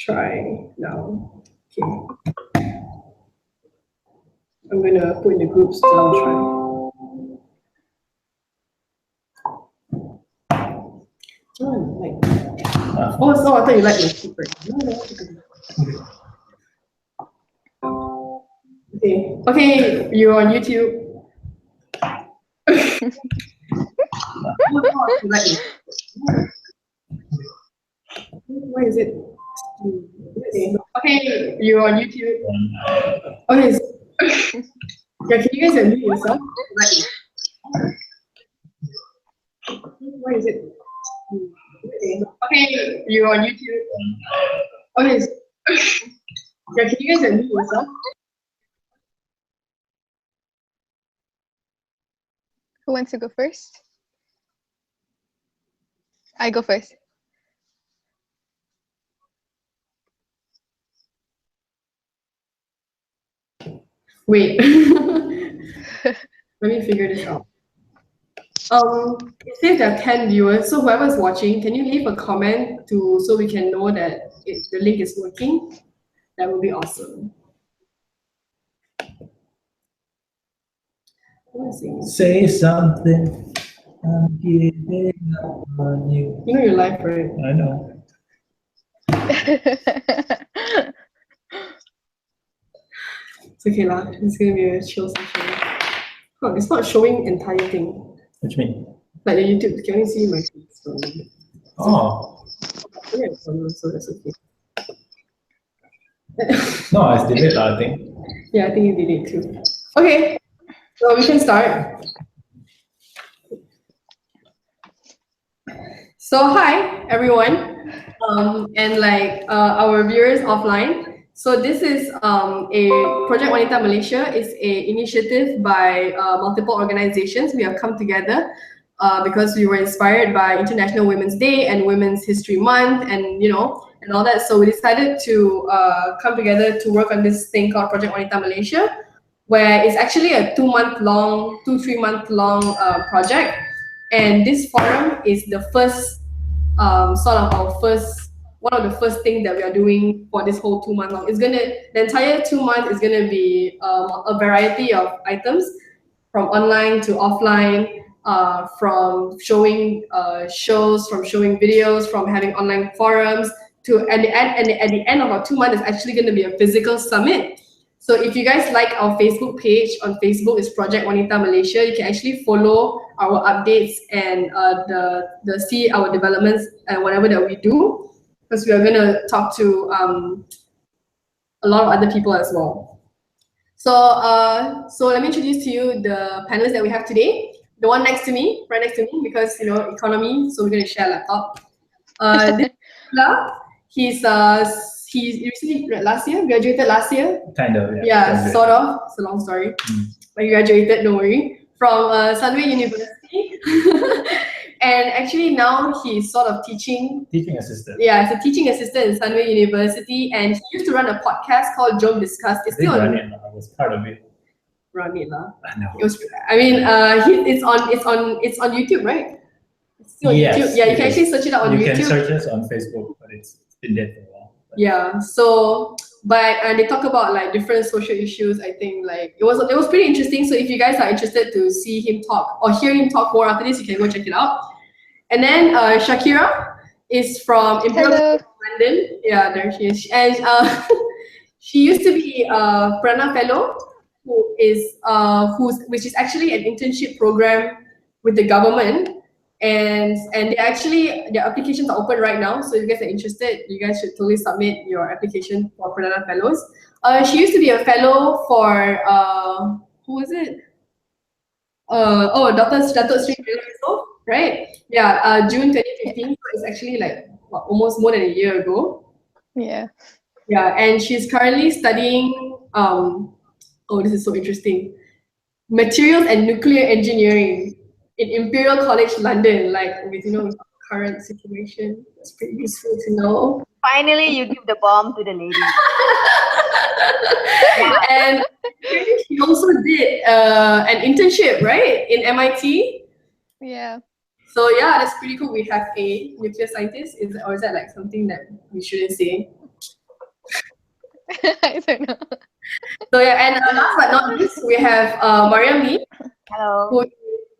try now. Okay. I'm gonna put in the groups so I'll try. John, like, oh, so I thought you liked my keeper. Okay, you're on YouTube. Why is it? Okay, you're on YouTube. Okay. Yeah, can you guys unmute yourself? Why is it? Okay, you're on YouTube. Okay. Yeah, can you guys unmute yourself? Who wants to go first? I go first. Wait. Let me figure this out. It says there are 10 viewers, so whoever's watching, can you leave a comment so we can know that the link is working? That would be awesome. Say something. I'm giving up on you. You know your life, right? I know. It's okay lah. It's gonna be a chill session. Oh, it's not showing entire thing. What do you mean? Like the YouTube, you can only see my face. Oh. Yeah, so that's okay. No, I did it, I think. Yeah, I think you did it too. Okay, so we can start. So hi everyone, and like our viewers offline. So this is a Projek Wanita Malaysia. It's an initiative by multiple organizations. We have come together because we were inspired by International Women's Day and Women's History Month, and and all that. So we decided to come together to work on this thing called Projek Wanita Malaysia, where it's actually a 3 month long project. And this forum is the first one of the first things that we are doing for this whole 2 month long. The entire 2 months is gonna be a variety of items, from online to offline, from showing shows, from showing videos, from having online forums, to at the end of our 2 months is actually gonna be a physical summit. So if you guys like our Facebook page, on Facebook is Projek Wanita Malaysia, you can actually follow our updates and see our developments and whatever that we do, because we are going to talk to a lot of other people as well. So let me introduce to you the panelists that we have today. The one next to me, right next to me, because economy, so we're going to share a laptop. This he recently graduated last year. Kind of, yeah. Yeah, sort of. It's a long story. But he graduated, don't worry, from Sunway University. And actually now he's sort of teaching. Teaching assistant. Yeah, he's a teaching assistant in Sunway University, and he used to run a podcast called Jom Discuss. It's still on. I was part of it. Run it lah. I know. It's on YouTube, right? It's still on YouTube. Yeah, you can actually search it out on YouTube. You can search us on Facebook, but it's been dead for a while. Yeah, so and they talk about like different social issues. I think like it was pretty interesting. So if you guys are interested to see him talk or hear him talk more after this, you can go check it out. And then Shakira is from Imperial London. Yeah, there she is. And she used to be a Prana Fellow, which is actually an internship program with the government. And their applications are open right now. So if you guys are interested, you guys should totally submit your application for Perdana Fellows. She used to be a fellow for who was it? Dato' Sri Yusof, right? Yeah, June 2015. So it's actually like almost more than a year ago. Yeah. Yeah, and she's currently studying. This is so interesting. Materials and nuclear engineering in Imperial College London, like with with our current situation. That's pretty useful to know. Finally, you give the bomb to the lady. And she also did an internship, right, in MIT. Yeah. So yeah, that's pretty cool. We have a nuclear scientist. Or is that like something that we shouldn't say? I don't know. So yeah, and last but not least, we have Mariam Lee, Hello. who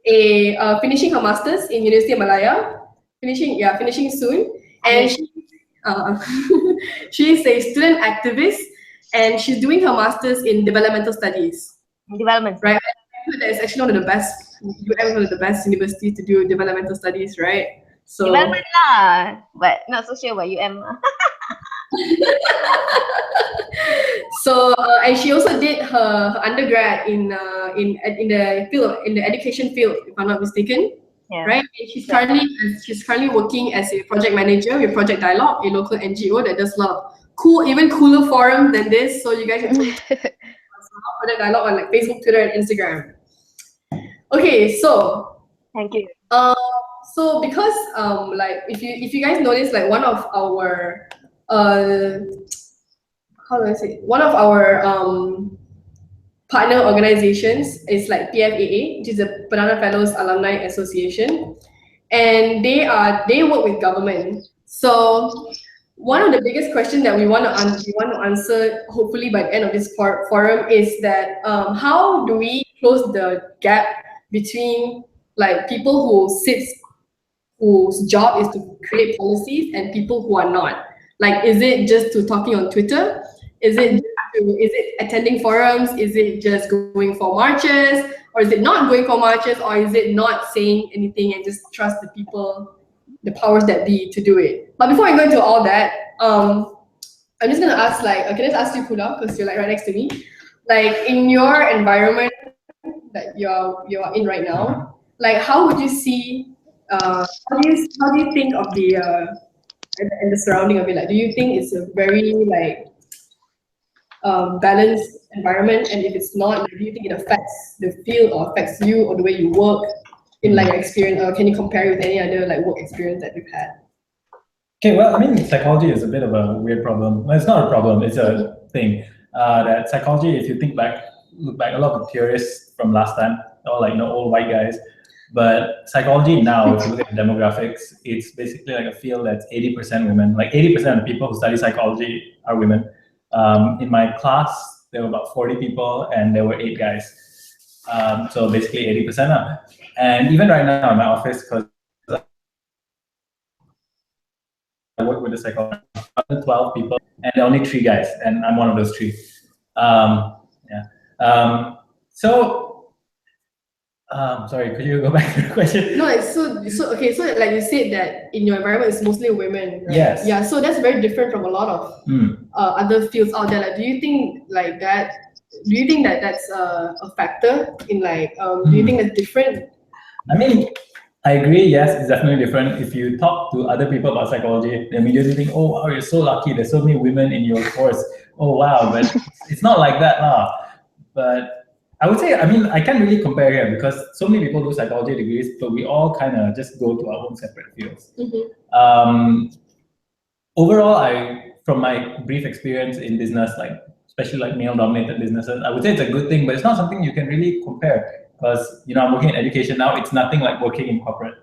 is finishing her masters in University of Malaya, finishing soon, and she's a student activist, and she's doing her masters in developmental studies. Development. Right, that is actually one of the best. UM one of the best universities to do developmental studies, right? So Development lah, but not so sure about UM. So and she also did her undergrad in the education field, if I'm not mistaken. Yeah. Right? And she's currently working as a project manager with Project Dialogue, a local NGO that does a lot of even cooler forums than this. So you guys can Project Dialogue on like Facebook, Twitter, and Instagram. Okay, so Thank you. so because like if you guys notice, like one of our one of our partner organizations is like PFAA, which is the Perdana Fellows Alumni Association, and they work with government. So one of the biggest questions that we want to answer, hopefully by the end of this forum, is that how do we close the gap between like people whose job is to create policies and people who are not? Like, is it just to talking on Twitter? Is it attending forums? Is it just going for marches? Or is it not going for marches? Or is it not saying anything and just trust the people, the powers that be, to do it? But before I go into all that, I'm just gonna ask, like, can I just ask you, Kula, because you're like right next to me, like in your environment that you're in right now, like how would you see, how do you think of the and the surrounding of it? Like, do you think it's a very like balanced environment? And if it's not, like, do you think it affects the field or affects you or the way you work in like your experience? Or can you compare it with any other like work experience that you've had? Okay, well, I mean, psychology is a bit of a weird problem. Well, it's not a problem, it's a thing. That psychology, if you look back, a lot of theorists from last time, all like, old white guys. But psychology now, if you look at demographics, it's basically like a field that's 80% women. Like 80% of people who study psychology are women. In my class, there were about 40 people and there were 8 guys. So basically 80%. And even right now in my office, because I work with a psychologist, 12 people, and there are only 3 guys, and I'm one of those 3. Sorry, could you go back to the question? No, so okay, so like you said that in your environment it's mostly women, right? Yes. Yeah, so that's very different from a lot of other fields out there. Like, do you think like that? Do you think that that's a factor in like? Do you think that's different? I mean, I agree. Yes, it's definitely different. If you talk to other people about psychology, they immediately think, "Oh, wow, you're so lucky. There's so many women in your course." Oh, wow, but it's not like that, But I would say, I mean, I can't really compare here because so many people do psychology degrees, but we all kind of just go to our own separate fields. Overall, from my brief experience in business, like especially like male-dominated businesses, I would say it's a good thing, but it's not something you can really compare because I'm working in education now. It's nothing like working in corporate,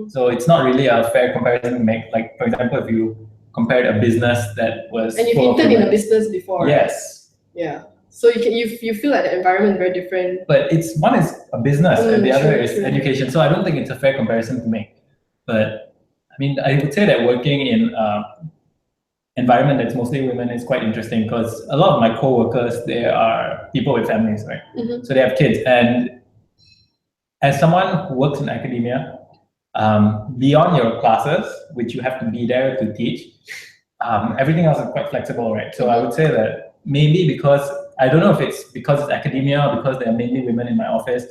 so it's not really a fair comparison to make. Like, for example, if you compared a business that was and you've interned in a business before, yes, right? Yeah. So you feel like the environment is very different. But one is a business and the other is true. education. So I don't think it's a fair comparison to make. But I mean, I would say that working in environment that's mostly women is quite interesting because a lot of my co-workers, they are people with families, right? So they have kids. And as someone who works in academia, beyond your classes, which you have to be there to teach, everything else is quite flexible, right? So I would say that maybe because I don't know if it's because it's academia or because there are mainly women in my office,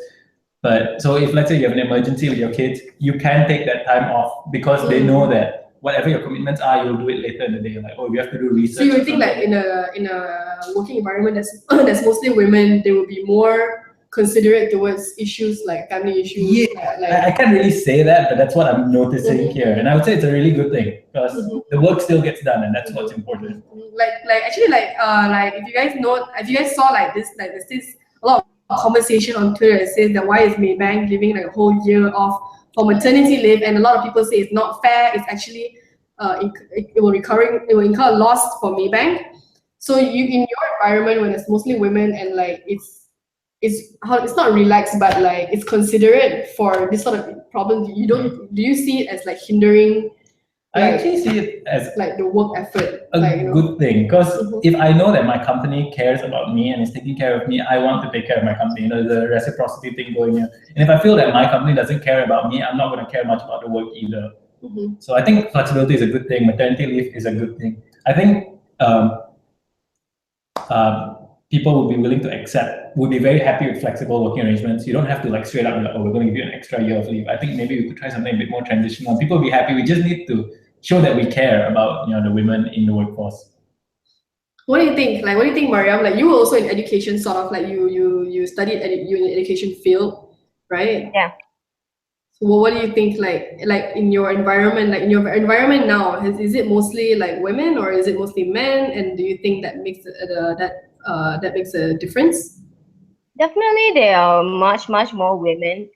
but so if let's say you have an emergency with your kids, you can take that time off because they know that whatever your commitments are, you'll do it later in the day. Like, oh, we have to do research. So you think like in a working environment that's mostly women, they will be more considerate towards issues like family issues? Yeah, like, I can't really say that, but that's what I'm noticing here, and I would say it's a really good thing because the work still gets done, and that's what's important. Actually, if you guys saw like this, like there's this a lot of conversation on Twitter that says that why is Maybank giving like a whole year off for maternity leave, and a lot of people say it's not fair. It's actually it will incur loss for Maybank. So you in your environment when it's mostly women and like it's not relaxed but like it's considerate for this sort of problem. Do you see it as like hindering I actually see it as like the work effort? a like, good thing, because Mhm. if I know that my company cares about me and is taking care of me, I want to take care of my company. The reciprocity thing going here. And if I feel that my company doesn't care about me, I'm not going to care much about the work either. Mhm. So I think flexibility is a good thing. Maternity leave is a good thing. I think people would be willing to accept, would be very happy with flexible working arrangements. You don't have to like straight up be like, oh, we're going to give you an extra year of leave. I think maybe we could try something a bit more transitional. People will be happy. We just need to show that we care about the women in the workforce. What do you think? Like, what do you think, Mariam? Like, you were also in education, sort of like you studied you in the education field, right? Yeah. So what do you think? Like in your environment, like in your environment now, is it mostly like women or is it mostly men? And do you think that makes that makes a difference? Definitely, there are much more women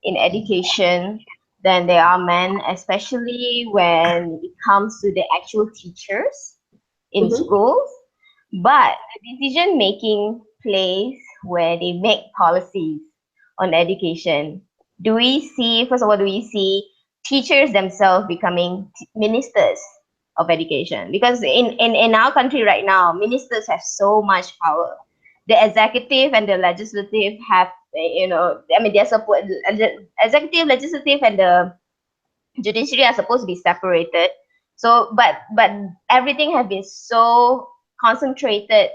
in education than there are men, especially when it comes to the actual teachers in Mhm. schools. But the decision-making place where they make policies on education. First of all, do we see teachers themselves becoming ministers of education? Because in our country right now, ministers have so much power. The executive and the legislative have, they're support, the executive, legislative, and the judiciary are supposed to be separated. So, but everything has been so concentrated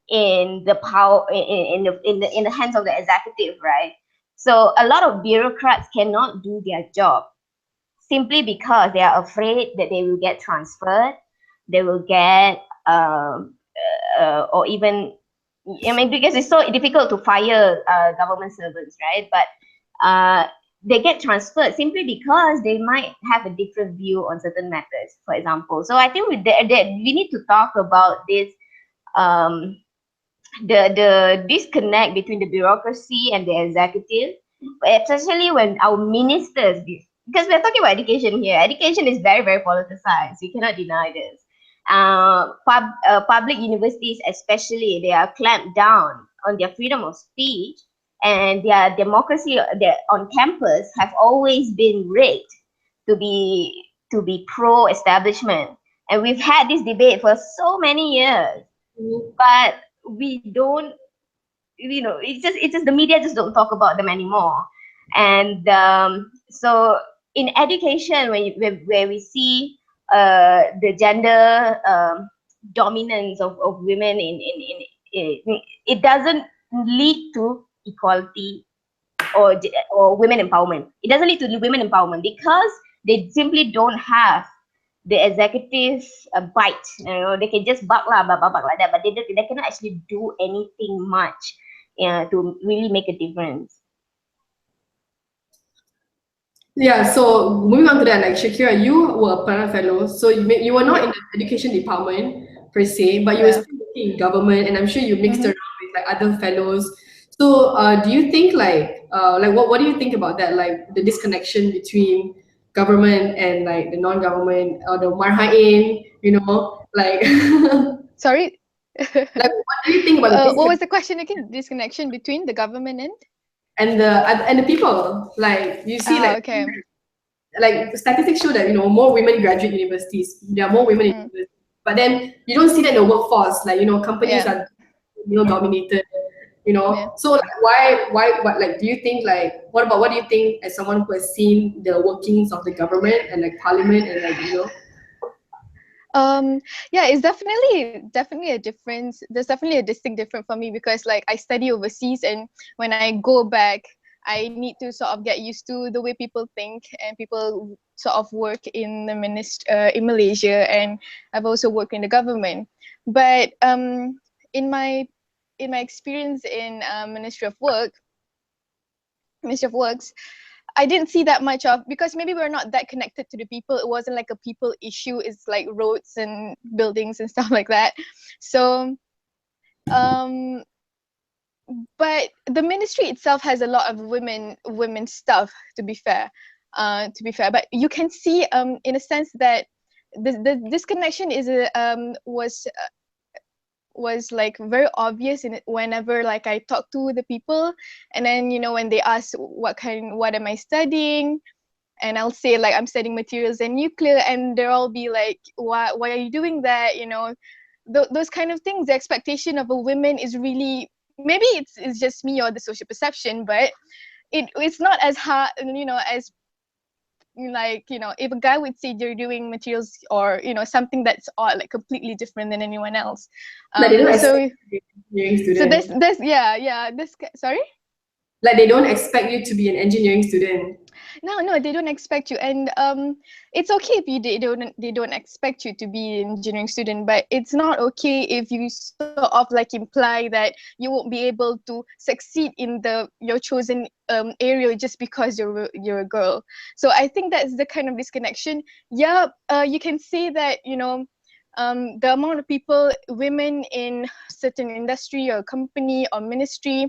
in the power in the hands of the executive, right? So a lot of bureaucrats cannot do their job simply because they are afraid that they will get transferred, they will get or even, because it's so difficult to fire government servants, right? But they get transferred simply because they might have a different view on certain matters, for example. So I think we need to talk about this, the disconnect between the bureaucracy and the executive, especially when our ministers, because we're talking about education here. Education is very politicized. You cannot deny this. Public universities, especially, they are clamped down on their freedom of speech, and their democracy on campus have always been rigged to be pro-establishment. And we've had this debate for so many years, but we don't, it's just the media just don't talk about them anymore. And so in education, where we see the gender dominance of women in it doesn't lead to equality or women empowerment. It doesn't lead to women empowerment because they simply don't have the executive bite. They can just bark like that, but they cannot actually do anything much to really make a difference. Yeah, so moving on to that, like Shakira, you were a Plana Fellow, so you were not in the education department per se, but you were Yeah. still working in government, and I'm sure you mixed Mhm. around with like other fellows. So do you think like what do you think about that, like the disconnection between government and like the non-government or the marhain, like Sorry. like what do you think about the What was the question again? Disconnection between the government and and the people? Like you see okay. like statistics show that more women graduate universities, there are more women in universities, but then you don't see that in the workforce, like companies Yeah. are male dominated, Yeah. so like why what, like do you think, like what do you think as someone who has seen the workings of the government and like parliament and like Yeah, it's definitely a difference. There's definitely a distinct difference for me because like I study overseas, and when I go back I need to sort of get used to the way people think and people sort of work in the in Malaysia, and I've also worked in the government. But in my experience in Ministry of Works, I didn't see that much of, because maybe we're not that connected to the people. It wasn't like a people issue. It's like roads and buildings and stuff like that. So, but the ministry itself has a lot of women stuff. To be fair, but you can see in a sense that this connection is was like very obvious in it whenever like I talk to the people, and then when they ask what am I studying, and I'll say like I'm studying materials and nuclear, and they'll all be like, why are you doing that? Those kind of things. The expectation of a woman is really, maybe it's just me or the social perception, but it's not as hard, as like, if a guy would say you're doing materials or something that's like completely different than anyone else. Like they don't So expect you to be an engineering student. this yeah this sorry. Like they don't expect you to be an engineering student. No, they don't expect you, and it's okay if they don't expect you to be an engineering student, but it's not okay if you sort of like imply that you won't be able to succeed in your chosen area just because you're a girl. So I think that's the kind of disconnection. Yeah, you can say that the amount of people, women in certain industry or company or ministry,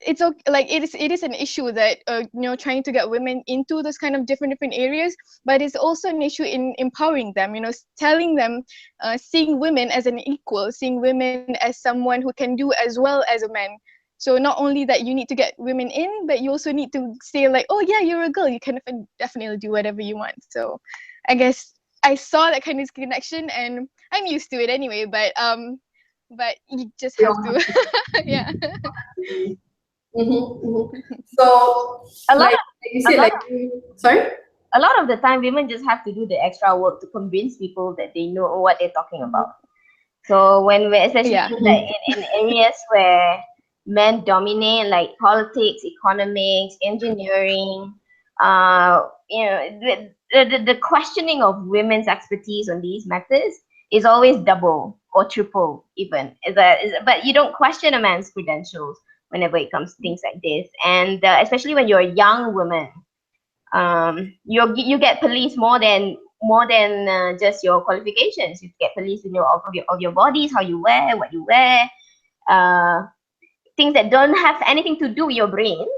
it's okay, like it is an issue that trying to get women into those kind of different areas, but it's also an issue in empowering them, telling them, seeing women as an equal, seeing women as someone who can do as well as a man. So not only that you need to get women in, but you also need to say like, oh yeah, you're a girl, you can definitely do whatever you want. So I guess I saw that kind of connection, and I'm used to it anyway, but you just have to yeah. So A lot like you said, like sorry? A lot of the time, women just have to do the extra work to convince people that they know what they're talking about. So when we're especially like in areas where men dominate, like politics, economics, engineering, the questioning of women's expertise on these matters is always double or triple even. But you don't question a man's credentials whenever it comes to things like this, and especially when you're a young woman, you get policed more than just your qualifications. You get policed in of your bodies, how you wear, what you wear, things that don't have anything to do with your brains.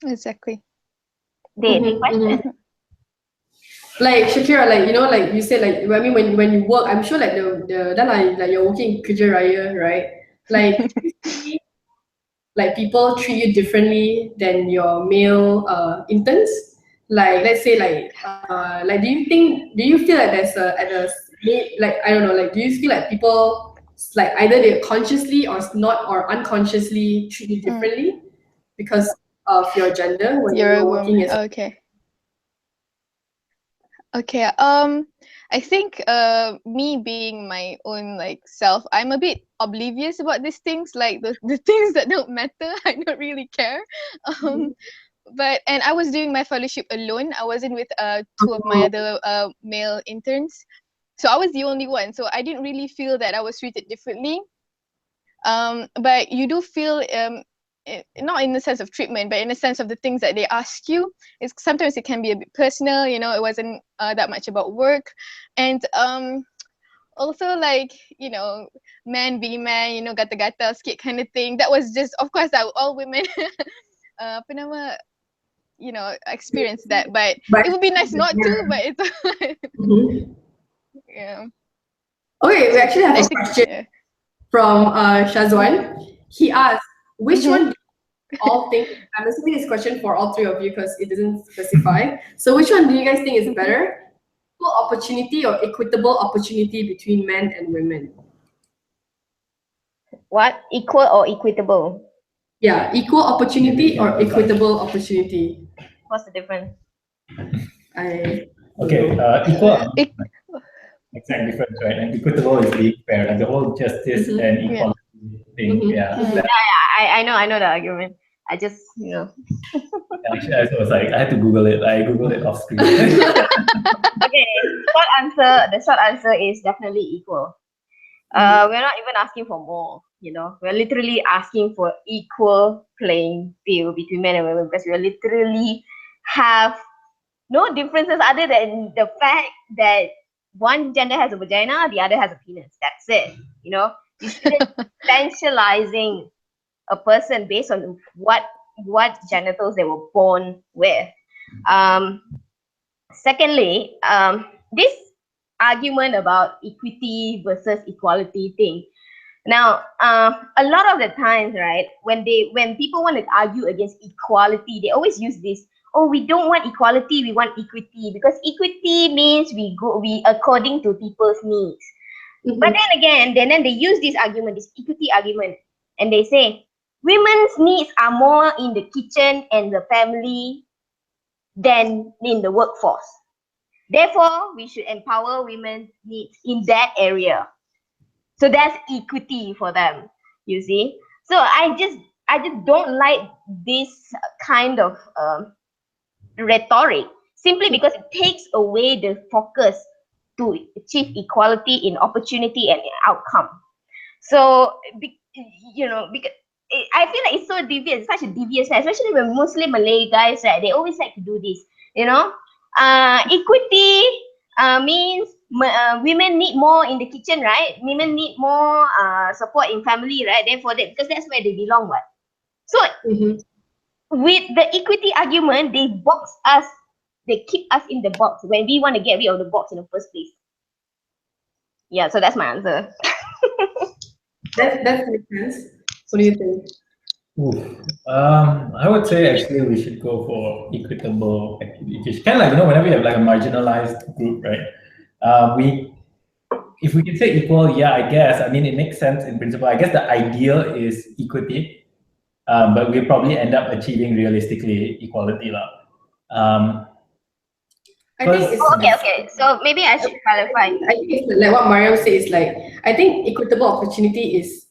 Exactly. They question. Like Shakira, like like you said, like I mean, when you work, I'm sure like like you're working in Kerja Raya, right? Like like people treat you differently than your male interns. Like let's say like do you feel like there's like I don't know, like do you feel like people like either they consciously or not or unconsciously treat you differently because of your gender when you're working as Okay. I think me being my own like self, I'm a bit oblivious about these things, like the things that don't matter. I don't really care. And I was doing my fellowship alone. I wasn't with two of my other male interns, so I was the only one. So I didn't really feel that I was treated differently. But you do feel not in the sense of treatment, but in the sense of the things that they ask you. Sometimes it can be a bit personal, it wasn't that much about work. And also like, man be man, gata-gata sikit kind of thing. That was just, of course, all women experience that, but it would be nice not to, but it's yeah. Okay, we actually have a question from Shazwan. He asked, which one do you all think, I'm assuming this question for all three of you because it doesn't specify. So which one do you guys think is better? Equal opportunity or equitable opportunity between men and women? What? Equal or equitable? Yeah, equal opportunity or equitable opportunity. What's the difference? Equal. Exact difference, right? And equitable is being fair, like the whole justice and equality thing. I know the argument. I just, Actually, I was like, I had to Google it. I Googled it off screen. Okay, the short answer is definitely equal. We're not even asking for more, we're literally asking for equal playing field between men and women, because we literally have no differences other than the fact that one gender has a vagina, the other has a penis. That's it. You're essentializing a person based on what genitals they were born with. Secondly, this argument about equity versus equality thing, Now, a lot of the times, right, when people want to argue against equality, they always use this. Oh, we don't want equality, we want equity, because equity means we according to people's needs. But then again, then they use this argument, this equity argument, and they say women's needs are more in the kitchen and the family than in the workforce. Therefore, we should empower women's needs in that area. So that's equity for them, you see. So I just don't like this kind of rhetoric, simply because it takes away the focus to achieve equality in opportunity and in outcome. So, because I feel like it's so devious, such a devious, especially when Muslim Malay guys, right, they always like to do this, equity means women need more in the kitchen, right? Women need more support in family, right? Therefore, because that's where they belong, right? So, with the equity argument, they box us, they keep us in the box when we want to get rid of the box in the first place. Yeah, so that's my answer. That makes sense. What do you think? I would say actually we should go for equitable education. Kind of like, whenever you have like a marginalized group, right? If we can say equal, yeah, I guess. I mean, it makes sense in principle. I guess the ideal is equity, but we probably end up achieving realistically equality. I think it's okay. So maybe I should clarify. I think it's like what Mariam says. Like, I think equitable opportunity is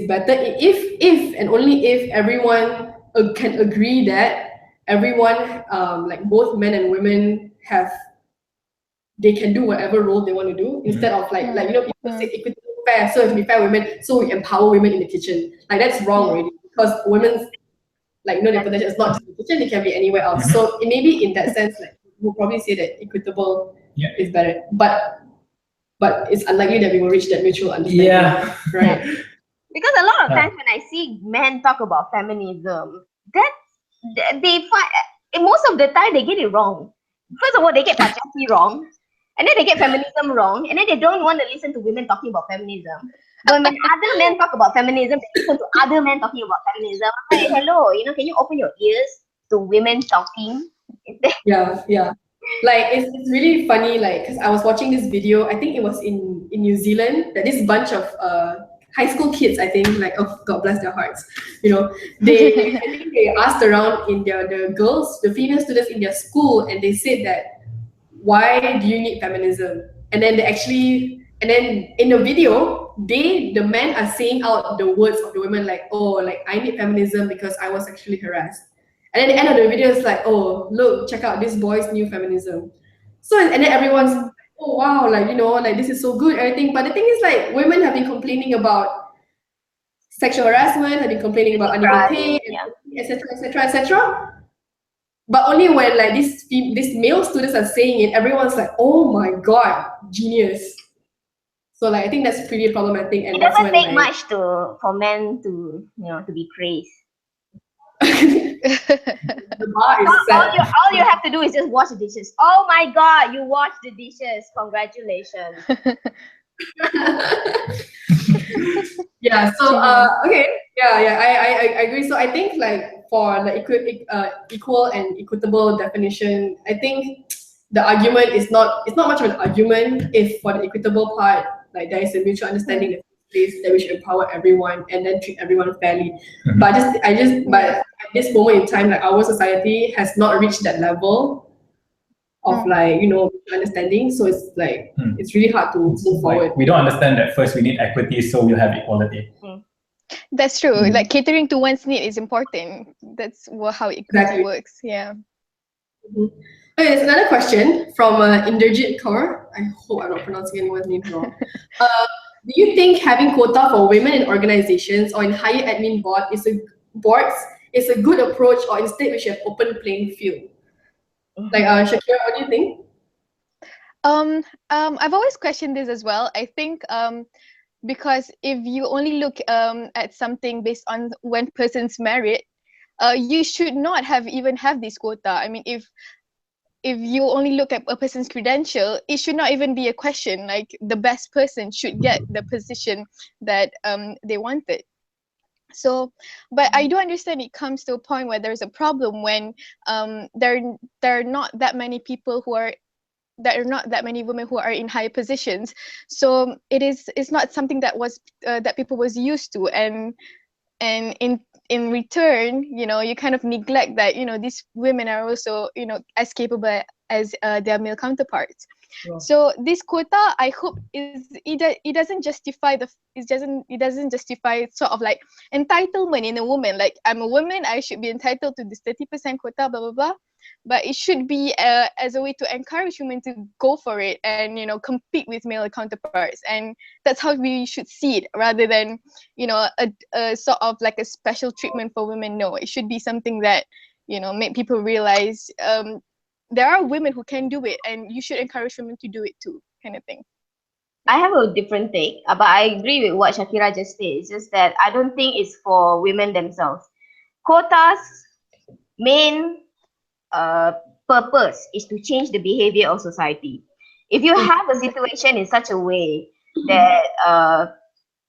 better if and only if everyone can agree that everyone, like both men and women, they can do whatever role they want to do, instead of like people say equity fair, so if we fair women, so we empower women in the kitchen. Like, that's wrong already, because women's their potential is not just in the kitchen, it can be anywhere else. So maybe in that sense, like, we'll probably say that equitable is better, but it's unlikely that we will reach that mutual understanding. Yeah, right. Because a lot of times when I see men talk about feminism, they find most of the time they get it wrong. First of all, they get patriarchy wrong, and then they get feminism wrong, and then they don't want to listen to women talking about feminism. But when other men talk about feminism, they listen to other men talking about feminism. I'm like, hello, can you open your ears to women talking? Yeah. Like, it's really funny, like, because I was watching this video, I think it was in New Zealand, that this bunch of high school kids, I think, like, oh, God bless their hearts, they I think they asked around in the female students in their school, and they said that, why do you need feminism? And then in the video, the men are saying out the words of the women, like, oh, like, I need feminism because I was sexually harassed. And then the end of the video is like, oh, look, check out this boy's new feminism. So, and then everyone's like, oh, wow, like, like, this is so good, everything. But the thing is, like, women have been complaining about sexual harassment, have been complaining about unequal pay, etc. But only when, like, these male students are saying it, everyone's like, oh my God, genius. So, like, I think that's pretty problematic. And it doesn't take much for men to be praised. The bar is set. All you have to do is just wash the dishes. Oh my God, you washed the dishes! Congratulations. Yeah. So okay. Yeah. I agree. So I think, like, for the equal and equitable definition, I think the argument it's not much of an argument if for the equitable part, like, there is a mutual understanding that we should empower everyone and then treat everyone fairly. But at this moment in time, like, our society has not reached that level of like understanding. So it's like it's really hard to move forward. We don't understand that first we need equity, so we'll have equality. That's true. Like, catering to one's need is important. That's how equity works. Yeah. Okay, there's another question from Inderjit Kaur. I hope I'm not pronouncing anyone's name wrong. Do you think having quota for women in organizations or in higher admin boards is a good approach, or instead we should have open playing field? Like, Shakira, what do you think? I've always questioned this as well. I think because if you only look at something based on when person's married, you should not even have this quota. I mean, if if you only look at a person's credential, it should not even be a question. Like the best person should get the position that they wanted. So, but I do understand it comes to a point where there's a problem when there are not that many people who are there are not that many women who are in high positions. So it's not something that was that people was used to, and in return, you know, you kind of neglect that, you know, these women are also, you know, as capable as their male counterparts. Yeah. So this quota, I hope it doesn't justify it doesn't justify sort of like entitlement in a woman. Like, I'm a woman, I should be entitled to this 30% quota, blah blah blah. But it should be as a way to encourage women to go for it and, you know, compete with male counterparts. And that's how we should see it, rather than, you know, a sort of like a special treatment for women. No, it should be something that, you know, make people realize there are women who can do it, and you should encourage women to do it too, kind of thing. I have a different take, but I agree with what Shakira just said. It's just that I don't think it's for women themselves. Quotas' main purpose is to change the behavior of society. If you have a situation in such a way that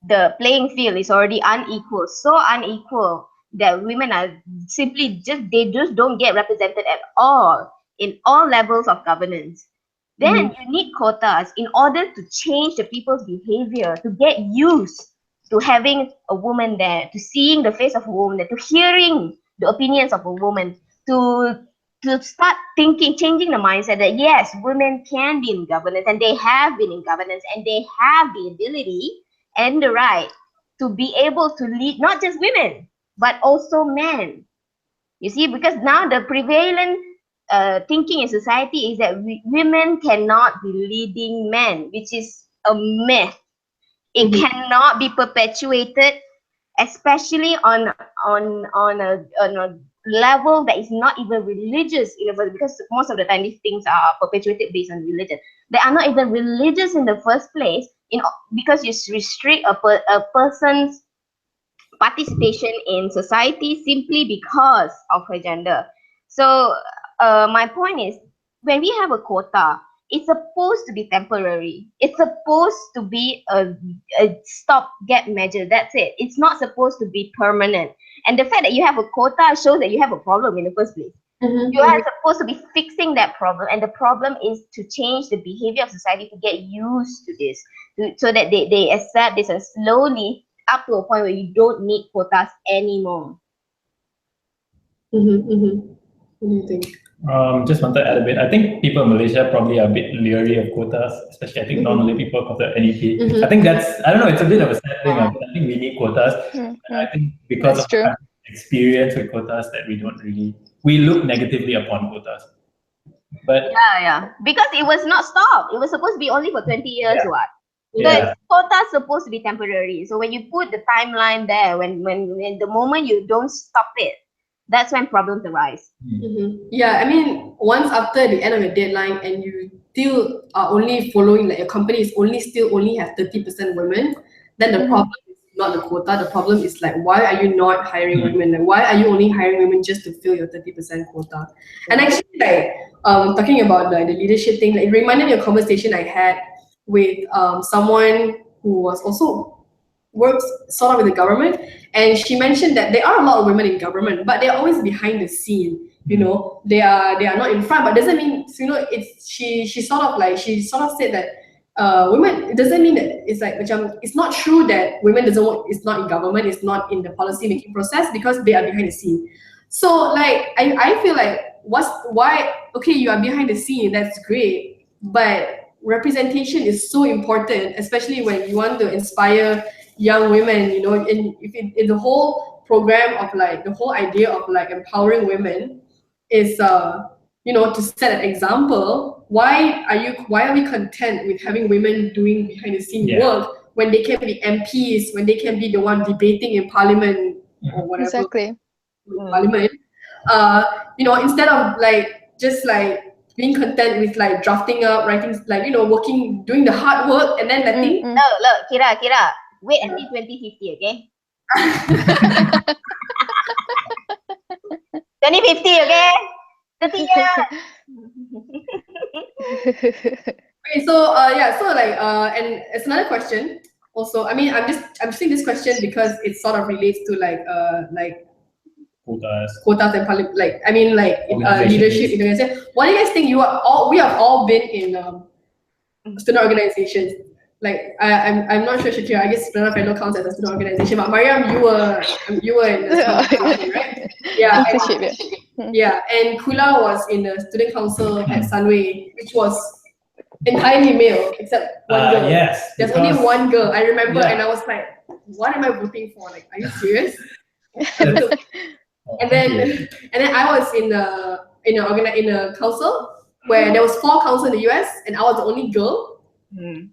the playing field is already unequal, so unequal that women are simply they just don't get represented at all in all levels of governance, then you need quotas in order to change the people's behavior, to get used to having a woman there, to seeing the face of a woman there, to hearing the opinions of a woman, to start thinking, changing the mindset that yes, women can be in governance, and they have been in governance, and they have the ability and the right to be able to lead not just women, but also men. You see, because now the prevalent thinking in society is that women cannot be leading men, which is a myth. It cannot be perpetuated, especially on a level that is not even religious, because most of the time these things are perpetuated based on religion. They are not even religious in the first place, because you restrict a person's participation in society simply because of her gender. So my point is, when we have a quota, it's supposed to be temporary. It's supposed to be a stopgap measure. That's it. It's not supposed to be permanent. And the fact that you have a quota shows that you have a problem in the first place. You are supposed to be fixing that problem, and the problem is to change the behavior of society to get used to this, so that they accept this, and slowly up to a point where you don't need quotas anymore. What do you think? Just want to add a bit. I think people in Malaysia probably are a bit leery of quotas, especially I think non-Malay people of the NEP. I think that's, I don't know, it's a bit of a sad thing. I think we need quotas. I think because That's of true. our experience with quotas that we look negatively upon quotas. But Yeah, because it was not stopped. It was supposed to be only for 20 years, what? So yeah. quotas supposed to be temporary. So when you put the timeline there, when the moment you don't stop it, that's when problems arise. Yeah, I mean, once after the end of the deadline and you still are only following, like your company is still only have 30% women, then the problem is not the quota. The problem is like, why are you not hiring women? Like, why are you only hiring women just to fill your 30% quota? And actually, like talking about the leadership thing, like, it reminded me of a conversation I had with someone who was also works sort of with the government, and she mentioned that there are a lot of women in government, but they're always behind the scene. You know, they are not in front, but doesn't mean, you know, it's she sort of said that women, it doesn't mean that it's like it's not true that women doesn't work, it's not in government, it's not in the policy making process, because they are behind the scene. So like I feel like okay, you are behind the scene, that's great, but representation is so important, especially when you want to inspire young women, you know, in the whole program of like the whole idea of like empowering women is you know, to set an example. Why are we content with having women doing behind the scene work when they can be MPs, when they can be the one debating in parliament or whatever? Exactly. Parliament, you know, instead of like just like being content with like drafting up, writing, like, you know, working, doing the hard work, and then letting Look, Kira, wait until 2050, okay? 2050, okay? 30 years. Okay, so and it's another question. Also, I mean, I'm just saying this question because it sort of relates to like quotas and leadership. What do you guys think? We have all been in student organizations. Like I'm not sure, Shakira. I guess Student Fellow counts as a student organization, but Mariam, you were in the student organization, right? Yeah. Yeah, and Kula was in the student council at Sunway, which was entirely male except one girl. Yes. There's only one girl. I remember, and I was like, "What am I voting for? Like, are you serious?" and then I was in a council where there was 4 councils in the US, and I was the only girl in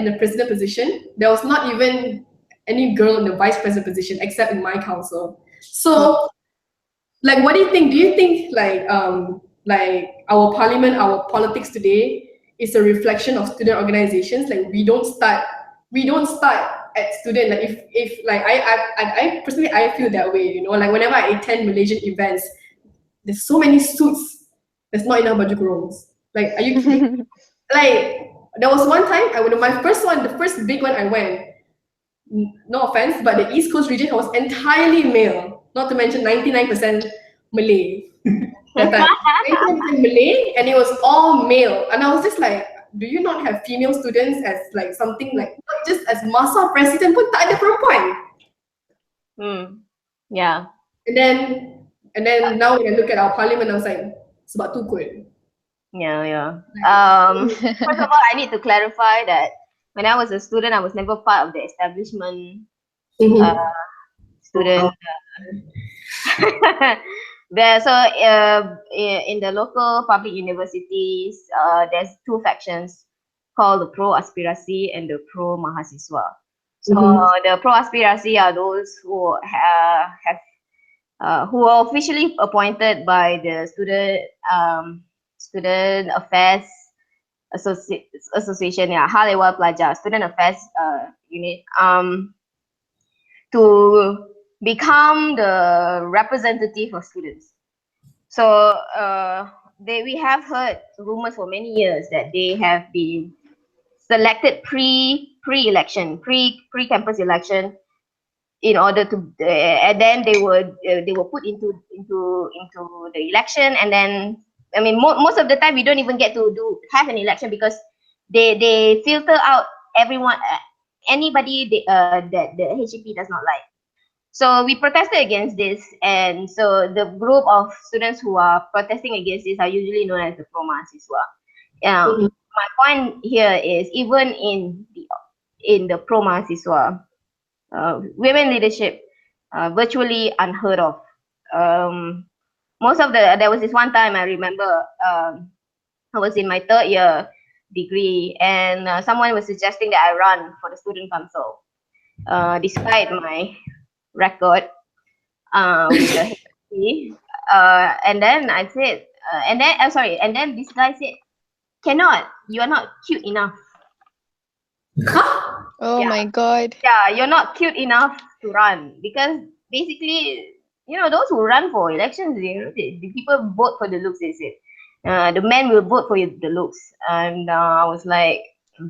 the president position. There was not even any girl in the vice president position except in my council. So, like, what do you think? Do you think like our parliament, our politics today is a reflection of student organizations? Like, we don't start at student. Like, if like I personally I feel that way. You know, like whenever I attend Malaysian events, there's so many suits. There's not enough baju kurungs. Like, are you kidding? Like, there was one time the first big one I went. No offense, but the East Coast region was entirely male. Not to mention 99% Malay. That time, 99% Malay, and it was all male. And I was just like, do you not have female students as like something like not just as masa president pun tak ada perempuan? Yeah. And then now when I look at our parliament, I was like, sebab tu kot. Yeah. First of all, I need to clarify that when I was a student, I was never part of the establishment student. In the local public universities, there's 2 factions called the pro aspirasi and the pro mahasiswa. So the pro aspirasi are those who who are officially appointed by the student affairs association, Hal Ehwal Pelajar, student affairs unit, to become the representative of students. So we have heard rumors for many years that they have been selected pre-election, pre-campus election, in order to, and then they were put into the election, and then I mean most of the time we don't even get to have an election because they filter out anybody that the HEP does not like. So we protested against this, and so the group of students who are protesting against this are usually known as the pro mahasiswa. My point here is even in the pro mahasiswa, women leadership virtually unheard of. There was this one time I remember, I was in my 3rd year degree, and someone was suggesting that I run for the student council, despite my record with the HEP. And then I said, and then this guy said, "Cannot, you are not cute enough." Oh my God. Yeah, you're not cute enough to run, because basically, those who run for elections, the people vote for the looks, they said. The men will vote for the looks. And I was like, so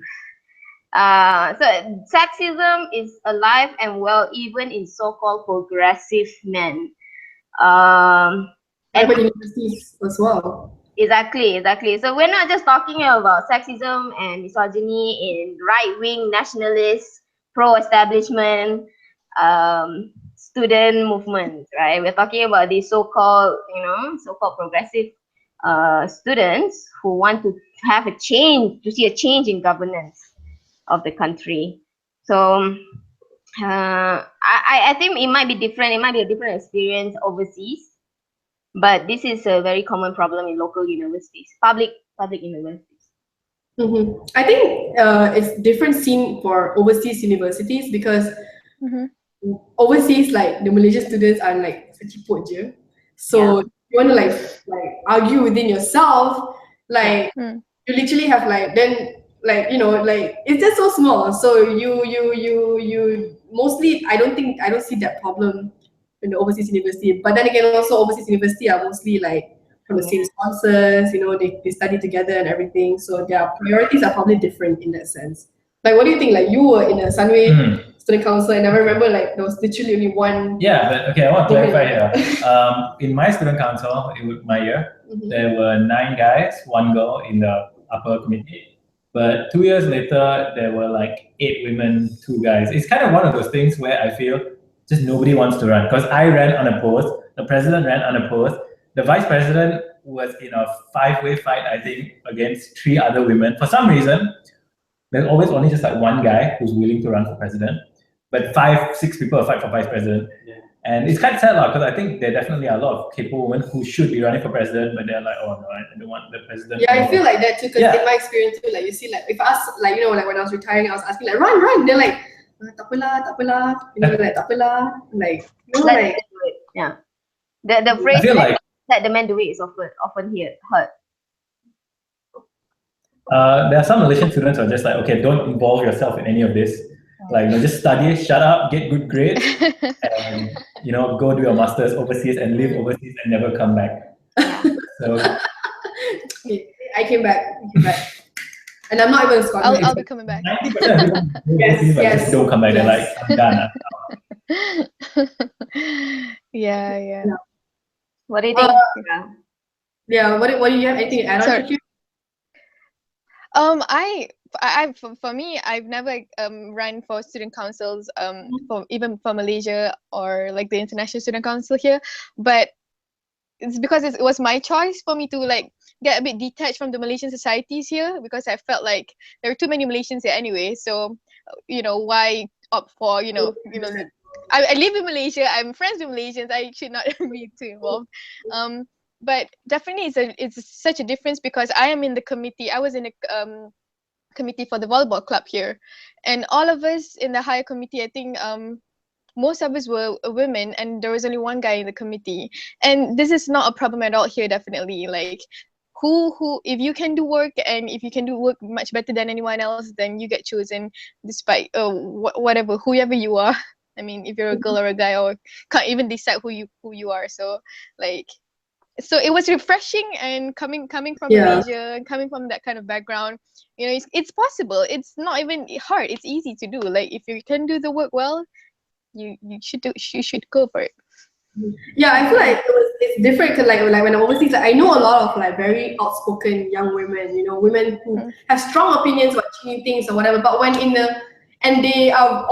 sexism is alive and well even in so-called progressive men. And universities as well. Exactly. So we're not just talking about sexism and misogyny in right-wing nationalist, pro-establishment student movements, right? We're talking about these so-called progressive students who want to have a change, to see a change in governance of the country. So I think it might be different. It might be a different experience overseas. But this is a very common problem in local universities, public universities. I think it's different scene for overseas universities because overseas, like the Malaysian students are like seciput je. So you want to like argue within yourself, like you literally have it's just so small. So you mostly I don't see that problem in the overseas university. But then again, also overseas university are mostly like from the same sponsors, they study together and everything. So their priorities are probably different in that sense. Like, what do you think? Like, you were in a Sunway student council, and I remember like there was literally only one. Yeah, but okay, I want to clarify here. In my student council, my year, there were 9 guys, 1 girl in the upper committee. But 2 years later, there were like 8 women, 2 guys. It's kind of one of those things where I feel just nobody wants to run, because I ran unopposed, the president ran unopposed, the vice president was in a 5-way fight, I think, against 3 other women. For some reason, there's always only just like 1 guy who's willing to run for president, but 5-6 people fight for vice president. And it's kind of sad, because I think there definitely are a lot of capable women who should be running for president, but they're like, oh no, I don't want the president. Yeah, I feel like that too, because in my experience too, like you see, like if us, like like when I was retiring, I was asking like, run. They're like, tak apalah, like tak apalah, like like. Yeah. The phrase like, let the man do it is often heard. There are some Malaysian students who are just like, okay, don't involve yourself in any of this. Like, just study, shut up, get good grades, and go do your masters overseas and live overseas and never come back. So I came back, and I'm not even a scholar. I'll be coming back. 90% of people just don't come back. They're like, I'm done. Yeah. What do you think? What do you have? Anything to add on? For me, I've never ran for student councils even for Malaysia or like the International Student Council here, but it's because it was my choice for me to like get a bit detached from the Malaysian societies here, because I felt like there are too many Malaysians here anyway. So why opt for I live in Malaysia, I'm friends with Malaysians, I should not be too involved. But definitely it's such a difference, because I am in the committee. I was in a committee for the volleyball club here, and all of us in the higher committee, I think most of us were women, and there was only 1 guy in the committee. And this is not a problem at all here, definitely. Like, who if you can do work, and if you can do work much better than anyone else, then you get chosen, despite whatever, whoever you are. I mean, if you're a girl or a guy, or can't even decide who you are. So like, so it was refreshing, and coming from Malaysia, coming from that kind of background, it's possible. It's not even hard. It's easy to do. Like, if you can do the work well, you should go for it. Yeah, I feel like it's different, because like when I'm overseas, like, I know a lot of like very outspoken young women, women who have strong opinions about changing things or whatever. But when and they are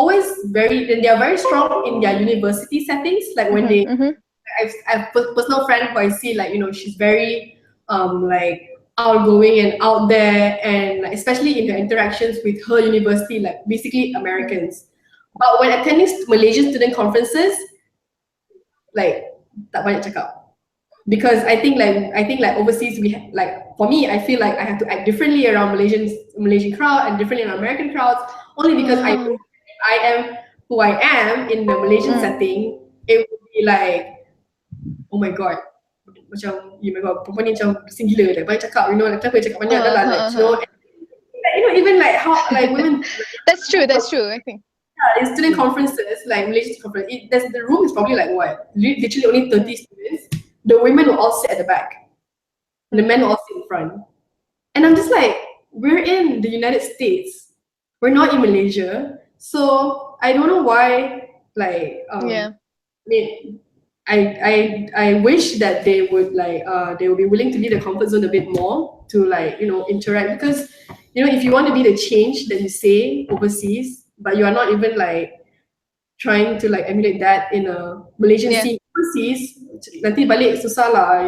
very strong in their university settings. Like when they, I have a personal friend who I see, like, she's very like outgoing and out there, and like, especially in her interactions with her university, like basically Americans. But when attending Malaysian student conferences, like tak banyak cakap, because I think like overseas for me, I feel like I have to act differently around Malaysian crowd and differently around American crowds, only because I know if I am who I am in the Malaysian setting, it would be like, oh my god, macam perempuan ni macam bising gila, like banyak cakap, like kenapa cakap banyak dah lah, like, even like how like women. That's true, I think. Yeah, in student conferences, like Malaysian conference, the room is probably like what? Literally only 30 students. The women will all sit at the back. And the men will all sit in front. And I'm just like, we're in the United States. We're not in Malaysia. So I don't know why, like, I wish that they would they would be willing to leave the comfort zone a bit more, to like, interact, because if you want to be the change that you say overseas, but you are not even like trying to like emulate that in a Malaysian scene overseas, nanti balik susah lah,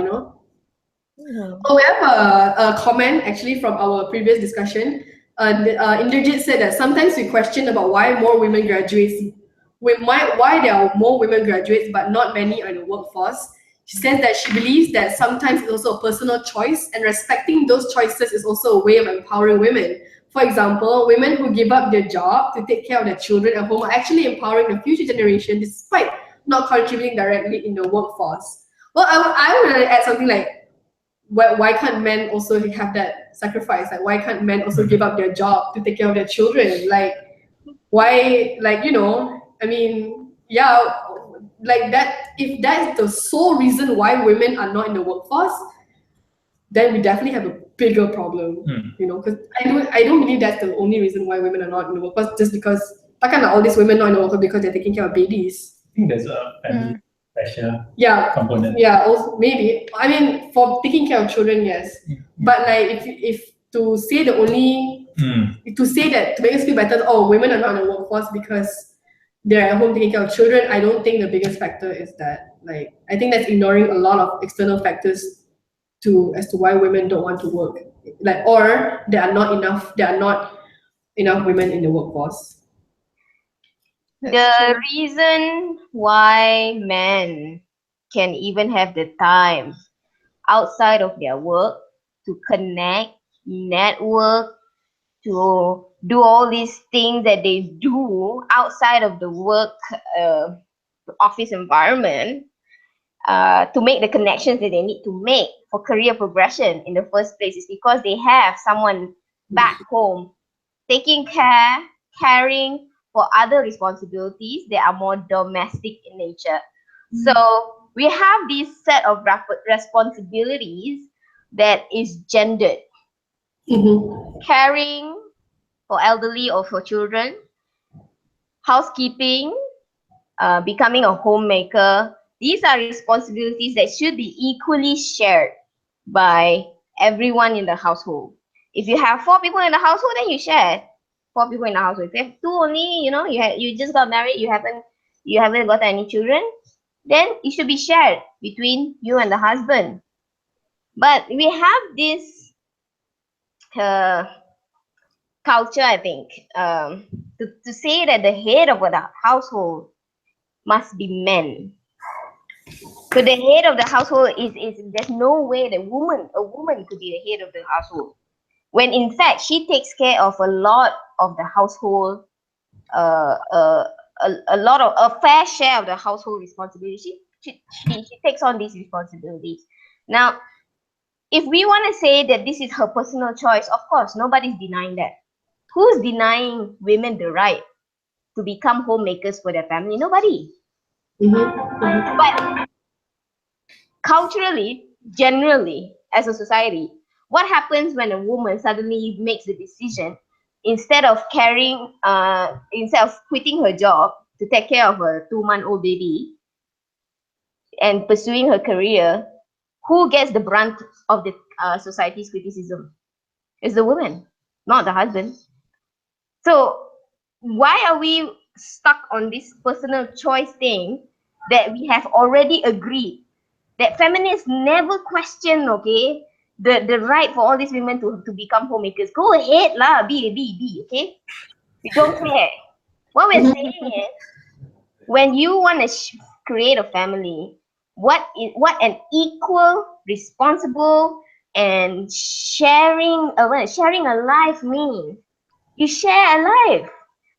Oh, we have a comment actually from our previous discussion. Inderjit said that sometimes we question about why more women graduates, why there are more women graduates but not many are in the workforce. She says that she believes that sometimes it's also a personal choice, and respecting those choices is also a way of empowering women. For example, women who give up their job to take care of their children at home are actually empowering the future generation despite not contributing directly in the workforce. Well, I would add something like, why can't men also have that sacrifice? Like, why can't men also give up their job to take care of their children? Like, why, like, I mean, yeah, like that, if that is the sole reason why women are not in the workforce, then we definitely have a bigger problem. You know, because I don't believe that's the only reason why women are not in the workforce. Just because takkan all these women not in the workforce because they're taking care of babies. I think there's a family pressure component. Yeah, also maybe. I mean, for taking care of children, yes. But like, if to say the only to say that to make us feel better, oh, women are not in the workforce because they're at home taking care of children, I don't think the biggest factor is that. Like, I think that's ignoring a lot of external factors as to why women don't want to work. Like, or there are not enough women in the workforce. The reason why men can even have the time outside of their work to connect, network, to do all these things that they do outside of the work office environment, to make the connections that they need to make for career progression in the first place, is because they have someone back home taking care, caring for other responsibilities that are more domestic in nature. So we have this set of responsibilities that is gendered. Caring for elderly or for children, housekeeping, becoming a homemaker. These are responsibilities that should be equally shared by everyone in the household. If you have 4 people in the household, then you share 4 people in the household. If you have 2 only, you know, you just got married, you haven't got any children, then it should be shared between you and the husband. But we have this culture, I think, to say that the head of the household must be men. So the head of the household is there's no way that a woman could be the head of the household, when in fact she takes care of a lot of the household, a fair share of the household responsibility. She takes on these responsibilities. Now, if we want to say that this is her personal choice, of course, nobody's denying that. Who's denying women the right to become homemakers for their family? Nobody. But culturally, generally, as a society, what happens when a woman suddenly makes the decision, instead of quitting her job to take care of a 2-month-old baby and pursuing her career, who gets the brunt of the society's criticism? It's the woman, not the husband. So why are we stuck on this personal choice thing that we have already agreed that feminists never question, okay, the right for all these women to become homemakers? Go ahead lah, be, okay? We don't care. What we're saying is, when you want to create a family, what an equal, responsible, and sharing a life means. You share a life,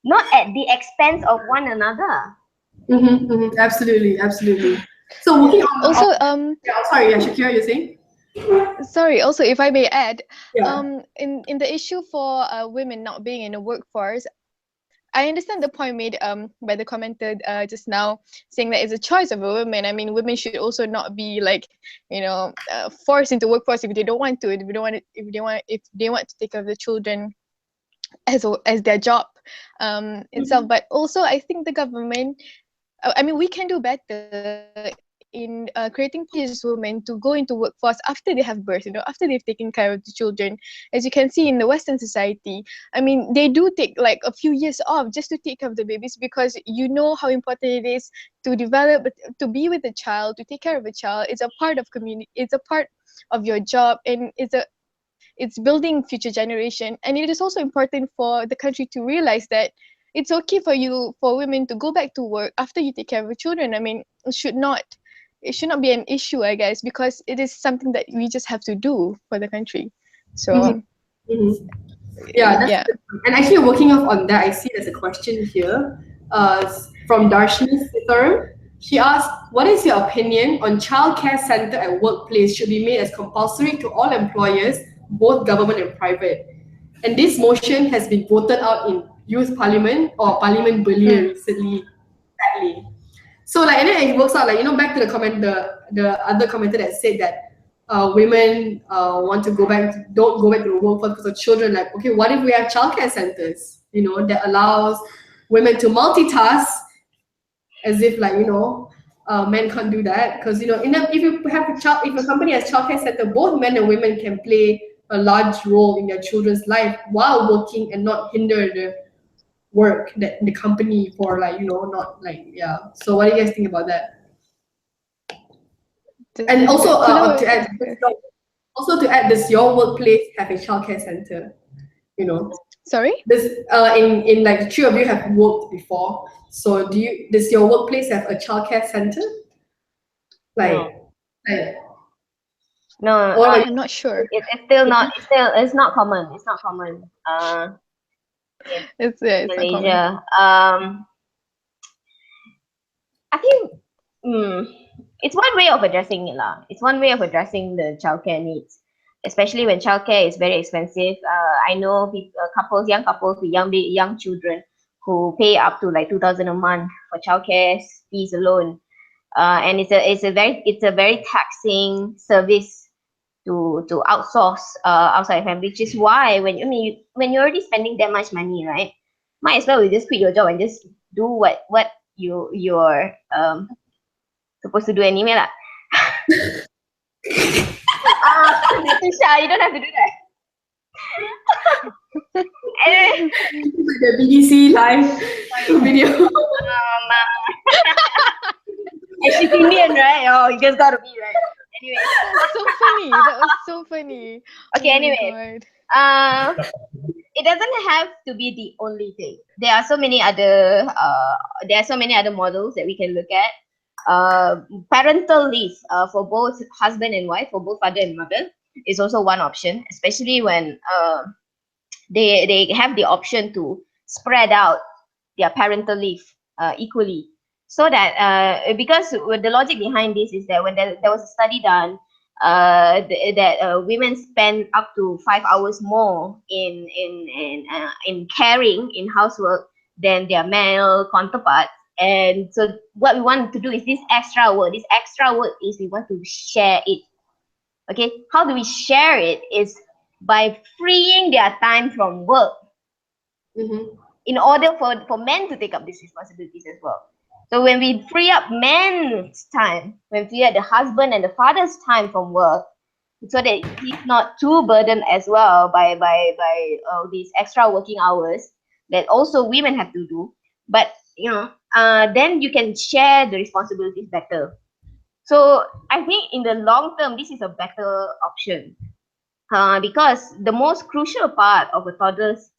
not at the expense of one another. Absolutely. So working on also, sorry, Shakira, you're saying? Sorry, also, if I may add, in the issue for women not being in the workforce, I understand the point made by the commenter just now, saying that it's a choice of a woman. I mean, women should also not be like, forced into workforce if they don't want to, if they want to take care of the children as their job itself. But also, I think the government, we can do better in creating policies for women to go into workforce after they have birth, after they've taken care of the children. As you can see in the Western society, they do take like a few years off just to take care of the babies, because you know how important it is to develop, to be with the child, to take care of a child. It's a part of community, it's a part of your job, and it's building future generation. And it is also important for the country to realize that it's okay for women to go back to work after you take care of your children. It should not be an issue, I guess, because it is something that we just have to do for the country. So yeah. And actually, working off on that, I see there's a question here from Darshini Sitaram. She asked, what is your opinion on childcare center at workplace should be made as compulsory to all employers, both government and private? And this motion has been voted out in Youth Parliament or Parliament Belia recently, sadly. So and then it works out back to the other commenter that said that women want to don't go back to the workforce because of children. Like, okay, what if we have childcare centers, that allows women to multitask, as if like, men can't do that. Because, if a company has childcare center, both men and women can play a large role in their children's life while working and not hinder the work that the company for not like, yeah. So what do you guys think about that? And also to add, does your workplace have a childcare center? Sorry? This in like the three of you have worked before. So does your workplace have a childcare center? No, I'm not sure. It's not common. It's not common. It's Malaysia. I think it's one way of addressing it lah. It's one way of addressing the childcare needs, especially when childcare is very expensive. I know young couples with young children who pay up to like 2,000 a month for childcare fees alone, and it's a very taxing service to outsource outside family, which is why when you're already spending that much money, right, might as well you just quit your job and just do what you're supposed to do anyway lah. Tisha, you don't have to do that. Anyway, the BBC live video. And she's Indian, right? Oh, you just gotta be right. Anyway, so funny. That was so funny. Okay, anyway. It doesn't have to be the only thing. There are so many other models that we can look at. Parental leave for both husband and wife, for both father and mother, is also one option, especially when they have the option to spread out their parental leave equally. So that because the logic behind this is that when there was a study done that women spend up to 5 hours more in caring in housework than their male counterparts. And so what we want to do is this extra work. This extra work is we want to share it. Okay, how do we share it? Is by freeing their time from work in order for men to take up these responsibilities as well. So when we free up men's time, when we free up the husband and the father's time from work, so that he's not too burdened as well by these extra working hours that also women have to do, but then you can share the responsibilities better. So I think in the long term, this is a better option because the most crucial part of a toddler's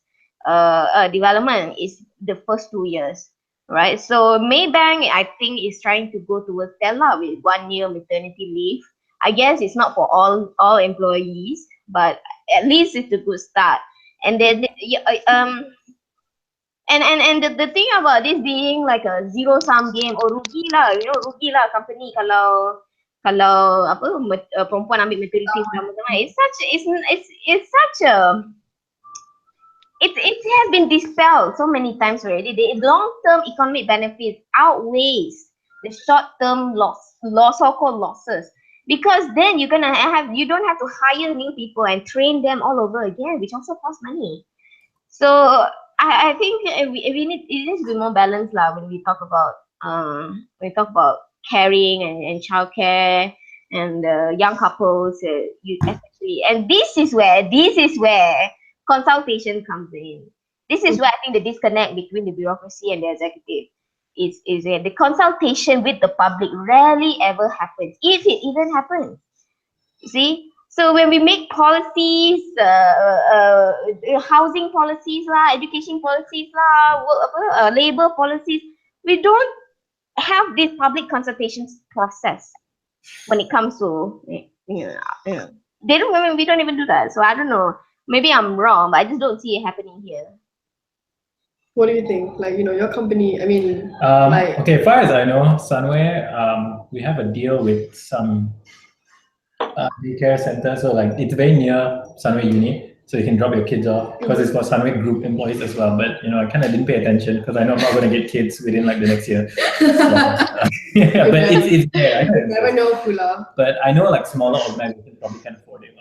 development is the first 2 years, right? So Maybank, I think, is trying to go towards Stella with 1 year maternity leave. I guess it's not for all employees, but at least it's a good start. And then And the thing about this being like a zero sum game, rugi lah company kalau perempuan ambil maternity sama-sama. It has been dispelled so many times already. The long-term economic benefits outweighs the short-term so-called losses, because then you don't have to hire new people and train them all over again, which also costs money. So I think it needs to be more balanced lah when we talk about caring and childcare and young couples, especially. And this is where consultation comes in. This is where I think the disconnect between the bureaucracy and the executive is where the consultation with the public rarely ever happens, if it even happens. You see? So when we make policies, housing policies lah, education policies lah, labor policies, we don't have this public consultations process when it comes to, we don't even do that. So I don't know, maybe I'm wrong, but I just don't see it happening here. What do you think? Like, your company, I mean, okay, as far as I know, Sunway, we have a deal with some daycare center, so like it's very near Sunway Uni. so you can drop your kids off, because it's for Sunway Group employees as well. But I kind of didn't pay attention because I know I'm not going to get kids within like the next year. So, yeah, but it's there. I never know, Pula. But I know like smaller organizations probably can afford it.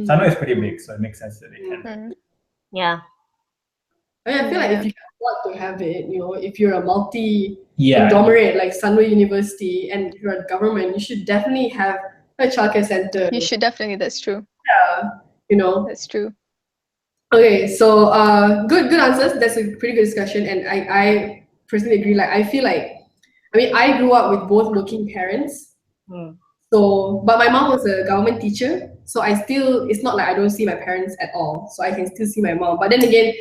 Sunway is pretty big, so it makes sense that they can. Yeah. I mean, I feel like if you can afford to have it, if you're a multi-conglomerate like Sunway University and you're a government, you should definitely have a childcare center. You should definitely, that's true. Yeah, That's true. Okay, so good answers. That's a pretty good discussion, and I personally agree. Like, I feel like, I grew up with both working parents. So, but my mom was a government teacher, so it's not like I don't see my parents at all. So I can still see my mom. But then again,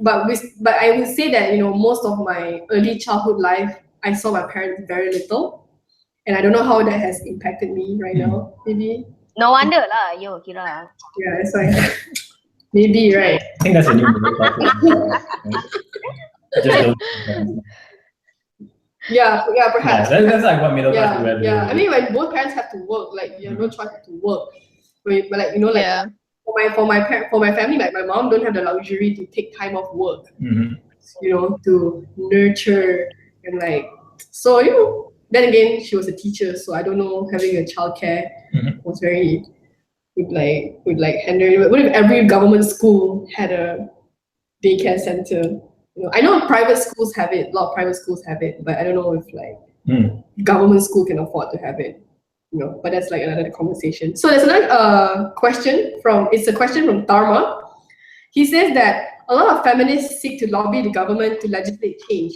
but I would say that most of my early childhood life, I saw my parents very little, and I don't know how that has impacted me right now. Maybe. No wonder lah, yo, Kira. Yeah, it's like maybe, right? I think that's a new middle class. Yeah, perhaps. Yeah, that's like what middle class is. Yeah, I mean, when both parents have to work, like you have no choice to work. But like for my family, like my mom don't have the luxury to take time off work, to nurture and like so Then again, she was a teacher, so I don't know, having a childcare was very would hinder. What if every government school had a daycare center? I know private schools have it. A lot of private schools have it, but I don't know if government school can afford to have it. But that's like another conversation. So there's another question from Dharma. He says that a lot of feminists seek to lobby the government to legislate change.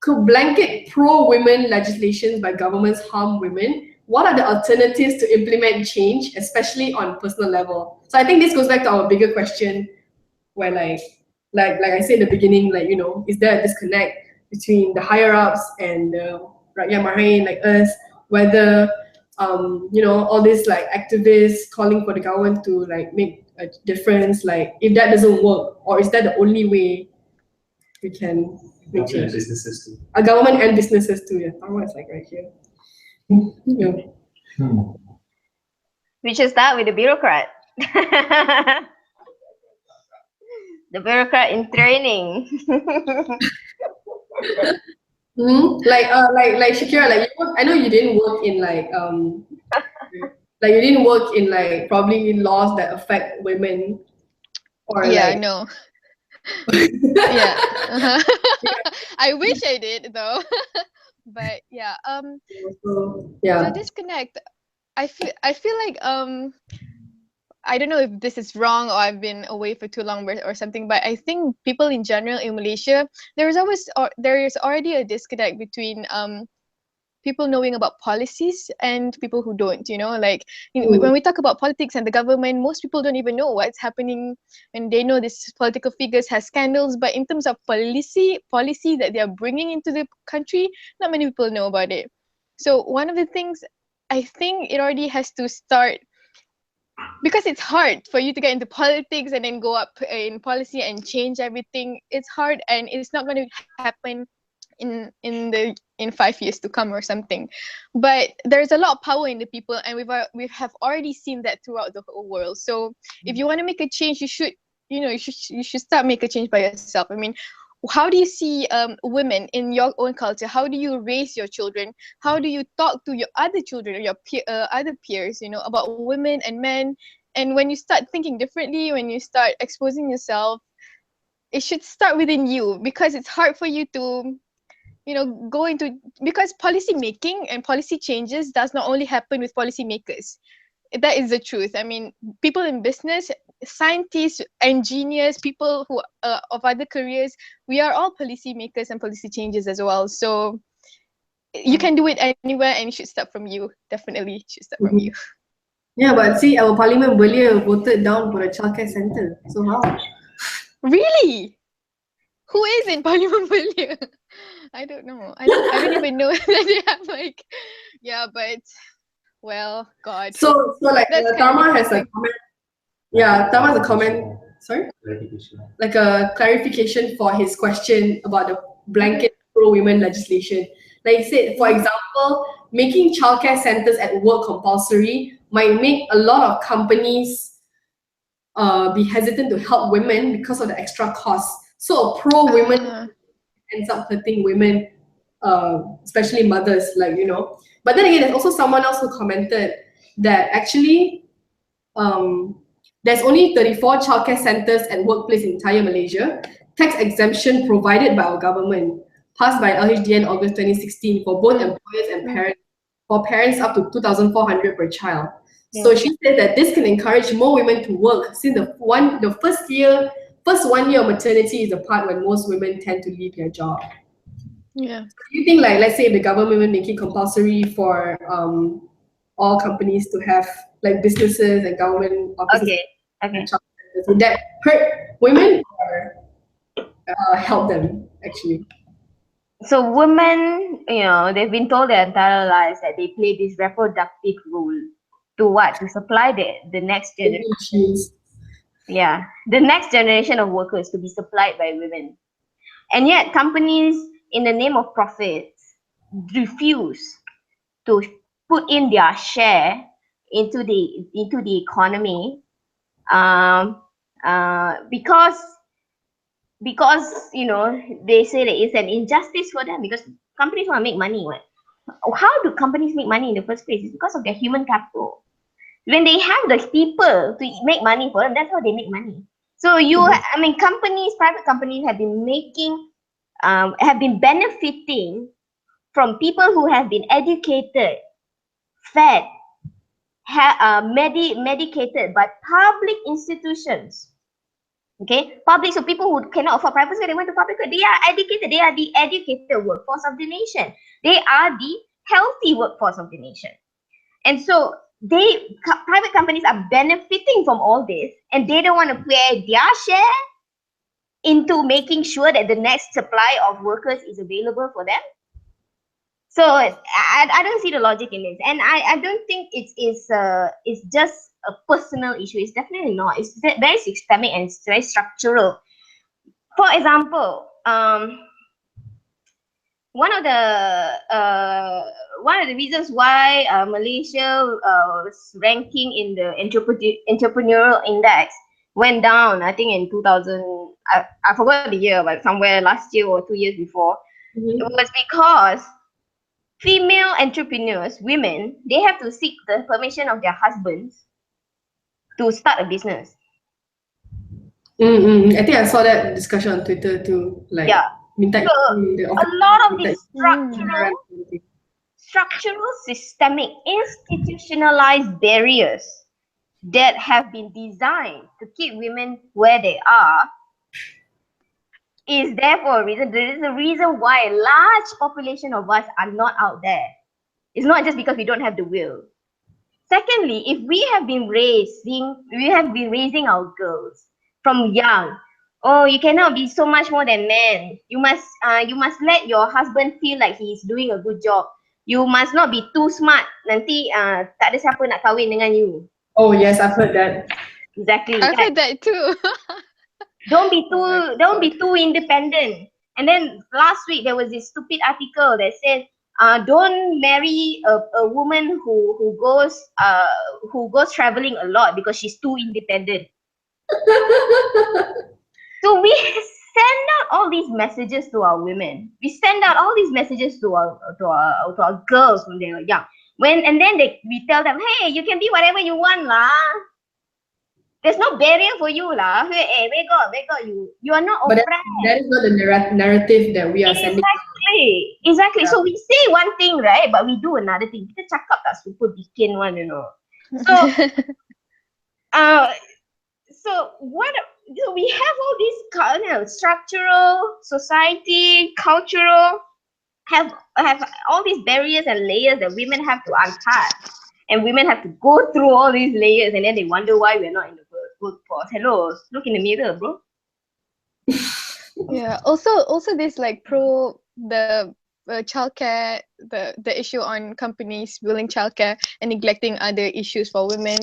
Could blanket pro-women legislations by governments harm women? What are the alternatives to implement change, especially on personal level? So I think this goes back to our bigger question, where like I said in the beginning, is there a disconnect between the higher ups and rakyat marhain like us? Whether all these like activists calling for the government to like make a difference, like if that doesn't work, or is that the only way we can make change? And businesses too. A government and businesses too. Yeah, Tharma is like right here. We should start with the bureaucrat. The bureaucrat in training. Like Shakira, I know you didn't work in you didn't work in probably laws that affect women, or I know. Yeah. I wish I did though. But yeah. The disconnect. I feel like I don't know if this is wrong or I've been away for too long or something, but I think people in general in Malaysia, there is already a disconnect between people knowing about policies and people who don't, when we talk about politics and the government, most people don't even know what's happening, and they know this political figures has scandals, but in terms of policy that they are bringing into the country, not many people know about it. So one of the things, I think it already has to start, because it's hard for you to get into politics and then go up in policy and change everything. It's hard, and it's not going to happen in 5 years to come or something. But there's a lot of power in the people, and we have already seen that throughout the whole world. So if you want to make a change, you should start make a change by yourself. I mean, how do you see women in your own culture? How do you raise your children? How do you talk to your other children or your other peers, about women and men? And when you start thinking differently, when you start exposing yourself, it should start within you, because it's hard for you to go into, because policy making and policy changes does not only happen with policy makers. That is the truth. I mean, people in business, scientists, engineers, people who of other careers, we are all policy makers and policy changes as well. So you can do it anywhere, and it should start from you. Definitely, it should start from you. Yeah, but see, our parliament Belia voted down for a childcare center. So how? Really? Who is in Parliament Belia? I don't know. I don't even know that they have but well, God. So Tharma has a comment. Yeah, Tharma has a comment. Sorry? Like a clarification for his question about the blanket pro-women legislation. Like he said, for example, making childcare centers at work compulsory might make a lot of companies be hesitant to help women because of the extra costs. So pro-women ends up hurting women, especially mothers, like, you know. But then again, there's also someone else who commented that actually there's only 34 childcare centers and workplace in entire Malaysia. Tax exemption provided by our government, passed by LHDN August 2016 for both employers and parents, for parents up to 2,400 per child. So she said that this can encourage more women to work, since the first 1 year of maternity is the part when most women tend to leave their job. Yeah. Do you think, like, let's say if the government make it compulsory for all companies to have, like, businesses and government offices, would that hurt women or help them actually? So women, you know, they've been told their entire lives that they play this reproductive role to what? To supply the next generation. Yeah, the next generation of workers to be supplied by women. And yet companies, in the name of profits, refuse to put in their share into the economy, because you know, they say that it's an injustice for them, because companies want to make money. What? How do companies make money in the first place? It's because of their human capital. When they have the people to make money for them, that's how they make money. So I mean, private companies have been benefiting from people who have been educated, fed, medicated by public institutions. Okay, public, so people who cannot afford private school, they went to public school. They are educated. They are the educated workforce of the nation. They are the healthy workforce of the nation. And so private companies are benefiting from all this, and they don't want to pay their share into making sure that the next supply of workers is available for them. So I don't see the logic in this, and I don't think it's just a personal issue. It's definitely not. It's very systemic and it's very structural. For example, one of the reasons why Malaysia's ranking in the entrepreneurial index went down, I think in 2000, I forgot the year, but somewhere last year or 2 years before, it was because female entrepreneurs, women, they have to seek the permission of their husbands to start a business. I think I saw that discussion on Twitter too. Like, yeah. So a lot of these structural, systemic, institutionalized barriers that have been designed to keep women where they are is there for a reason. There is a reason why a large population of us are not out there. It's not just because we don't have the will. Secondly, if we have been raising our girls from young, oh, you cannot be so much more than men. You must let your husband feel like he's doing a good job. You must not be too smart. Nanti tak ada siapa nak kahwin dengan you. Oh yes, I've heard that. Exactly. I've heard that too. Don't be too independent. And then last week there was this stupid article that said, don't marry a woman who goes traveling a lot because she's too independent. So we send out all these messages to our women. We send out all these messages to our girls when they were young. And then we tell them, hey, you can be whatever you want lah. There's no barrier for you lah. Hey, where got you? You are not oppressed. But that is not the narrative that we are sending. Exactly. Yeah. So we say one thing, right? But we do another thing. Kita cakap tak super bikin one, you know. So so we have all these kind of structural, society, cultural, have all these barriers and layers that women have to unpack, and women have to go through all these layers, and then they wonder why we're not in the workforce. Hello, look in the mirror, bro. Yeah. Also, this like the childcare, the issue on companies willing childcare and neglecting other issues for women.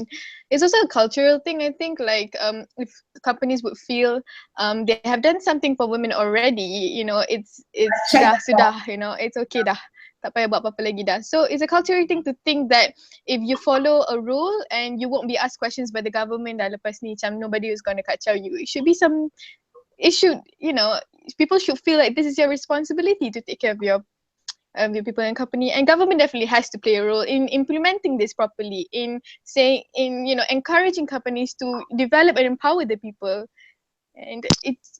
It's also a cultural thing, I think. Like if companies would feel they have done something for women already, you know, it's sudah, you know, it's okay dah. tak payah buat apa-apa lagi dah. So it's a cultural thing to think that if you follow a rule and you won't be asked questions by the government dah lepas ni, macam nobody is going to kacau you. It should be people should feel like this is your responsibility to take care of your people in company, and government definitely has to play a role in implementing this properly, in encouraging companies to develop and empower the people. And it's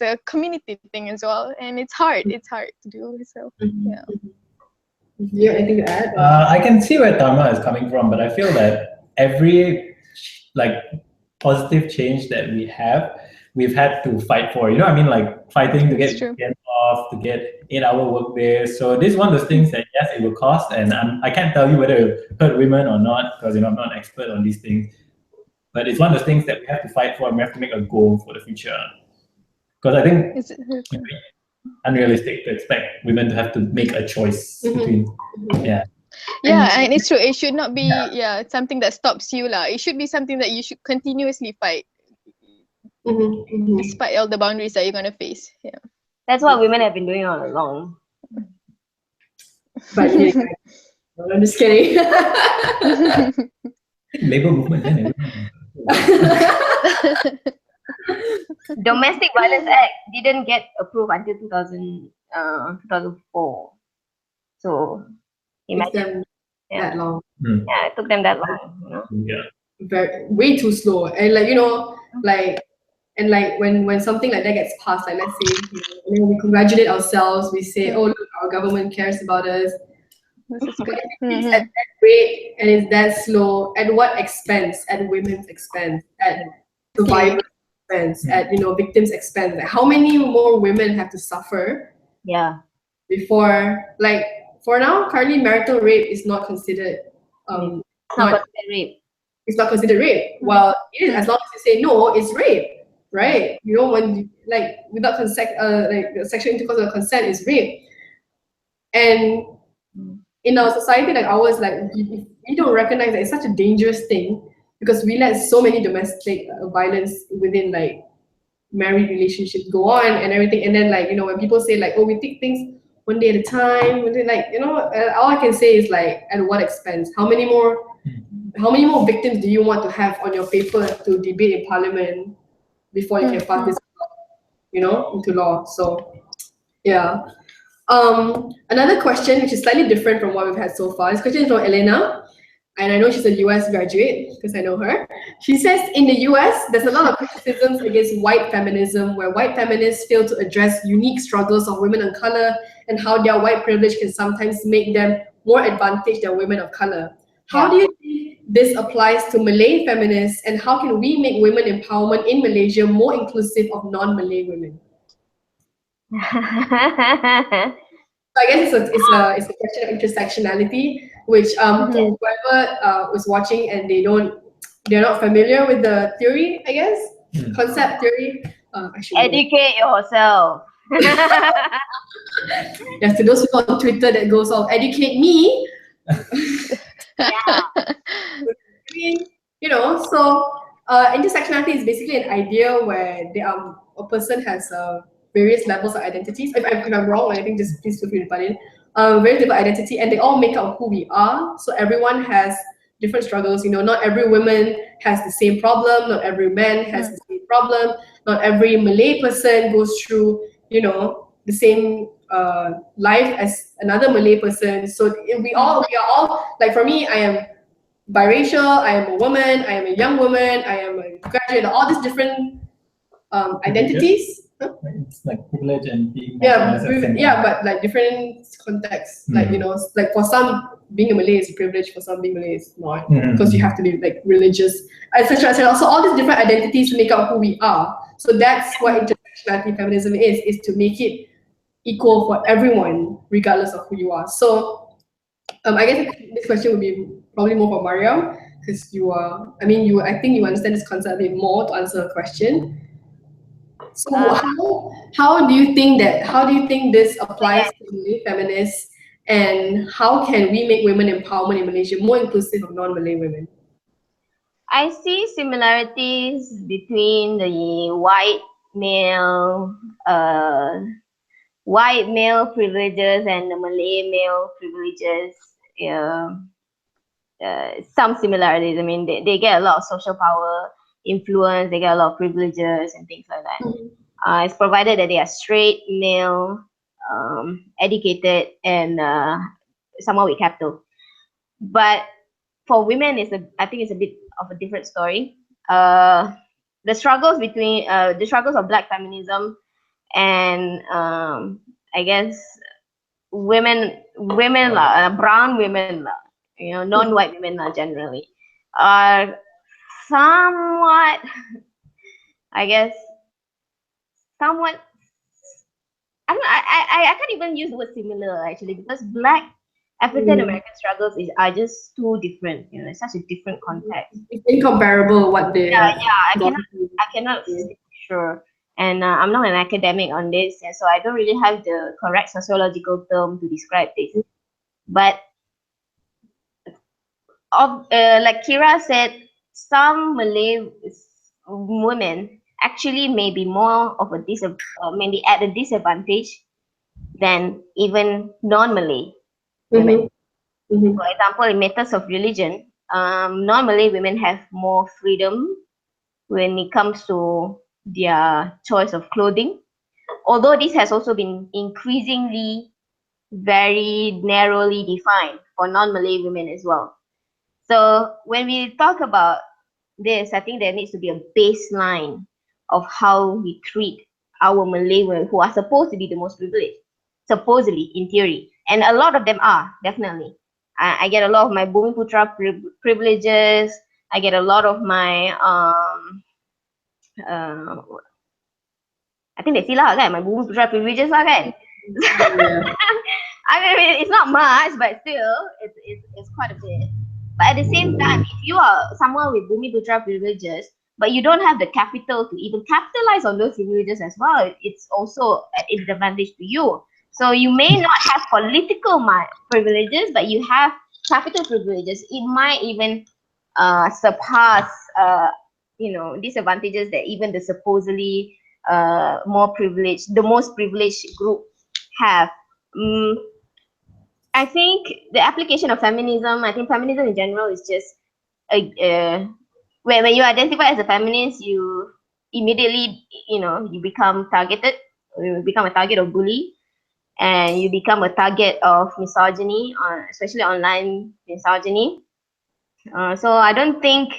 a community thing as well, and it's hard to do. So yeah. Do you have anything to add? I can see where Tama is coming from, but I feel that every positive change that we've had to fight for. You know what I mean? Like fighting to get weekends off, to get 8-hour work days. So this is one of those things that yes, it will cost, and I can't tell you whether it will hurt women or not, because I'm not an expert on these things. But it's one of those things that we have to fight for, and we have to make a goal for the future. Because I think it's unrealistic to expect women to have to make a choice between, and it's true. It should not be something that stops you lah. It should be something that you should continuously fight, despite all the boundaries that you're gonna face. Yeah, that's what women have been doing all along. But I'm just kidding. Labor movement. Domestic Violence Act didn't get approved until 2004. So imagine that long. Yeah, it took them that long. You know? Yeah. Way too slow. And when something like that gets passed, like let's say, we congratulate ourselves, we say, oh look, our government cares about us. It's at that rate and it's that slow. At what expense? At women's expense, at survivors' expense, at victims' expense. Like, how many more women have to suffer? Yeah. Before, like, for now, currently marital rape is not considered. It's not considered rape. It's not considered rape. Well, it is, as long as you say no, it's rape, right? When you, without consent, sexual intercourse without consent is rape. And in our society like ours, we don't recognize that it's such a dangerous thing, because we let so many domestic violence within married relationships go on and everything. And then when people say oh, we take things one day at a time, all I can say is at what expense? How many more victims do you want to have on your paper to debate in parliament before you can pass this into law? So yeah. Another question which is slightly different from what we've had so far. This question is from Elena, and I know she's a US graduate because I know her. She says, in the US, there's a lot of criticisms against white feminism, where white feminists fail to address unique struggles of women of color and how their white privilege can sometimes make them more advantaged than women of color. How do you think this applies to Malay feminists, and how can we make women empowerment in Malaysia more inclusive of non-Malay women? So I guess it's a question of intersectionality, which whoever was watching and they're not familiar with the theory, I guess, concept theory. Educate yourself. Yes, to those people on Twitter that goes off, educate me. So intersectionality is basically an idea where a person has various levels of identities. If I'm wrong, I think just please feel free to put in. Various different identity, and they all make up who we are. So everyone has different struggles. Not every woman has the same problem. Not every man has the same problem. Not every Malay person goes through, the same life as another Malay person. So we are all, for me, I am biracial, I am a woman, I am a young woman, I am a graduate, all these different identities. It's privilege and being but different contexts. For some, being a Malay is a privilege, for some being Malay is not, because you have to be religious, etc., etc. So all these different identities make up who we are. So that's what intersectionality feminism is to make it equal for everyone, regardless of who you are. So I guess this question would be probably more for Mariam, because I think you understand this concept a bit more to answer a question. So how do you think this applies to Malay feminists, and how can we make women empowerment in Malaysia more inclusive of non-Malay women? I see similarities between the white male white male privileges and the Malay male privileges, some similarities. I mean, they get a lot of social power, influence, they get a lot of privileges and things like that. It's provided that they are straight, male, educated, and somehow with capital. But for women, I think it's a bit of a different story. The struggles between the struggles of Black feminism and I guess women brown women, non-white women generally are somewhat, I guess, somewhat. I can't even use the word similar actually, because Black African American struggles are just too different. It's such a different context. It's incomparable what they. I cannot say for sure. And I'm not an academic on this, and so I don't really have the correct sociological term to describe this. But like Kira said, some Malay women actually may be more of maybe at a disadvantage than even non-Malay women. For example, in matters of religion, non-Malay women have more freedom when it comes to their choice of clothing, although this has also been increasingly very narrowly defined for non-Malay women as well. So when we talk about this, I think there needs to be a baseline of how we treat our Malay women who are supposed to be the most privileged, supposedly in theory, and a lot of them are, definitely. I get a lot of my Bumi Putra privileges. I get a lot of my I think they see lah kan, my Bumi Putra privileges lah kan. I mean, it's not much, but still, it's quite a bit. But at the same time, if you are someone with Bumi Putra privileges, but you don't have the capital to even capitalize on those privileges as well, it's also an disadvantage to you. So you may not have political privileges, but you have capital privileges. It might even surpass, disadvantages that even the supposedly more privileged, the most privileged group have. I think the application of feminism, I think feminism in general is just when you identify as a feminist, you immediately, you become targeted, you become a target of bully, and you become a target of misogyny, especially online misogyny. So I don't think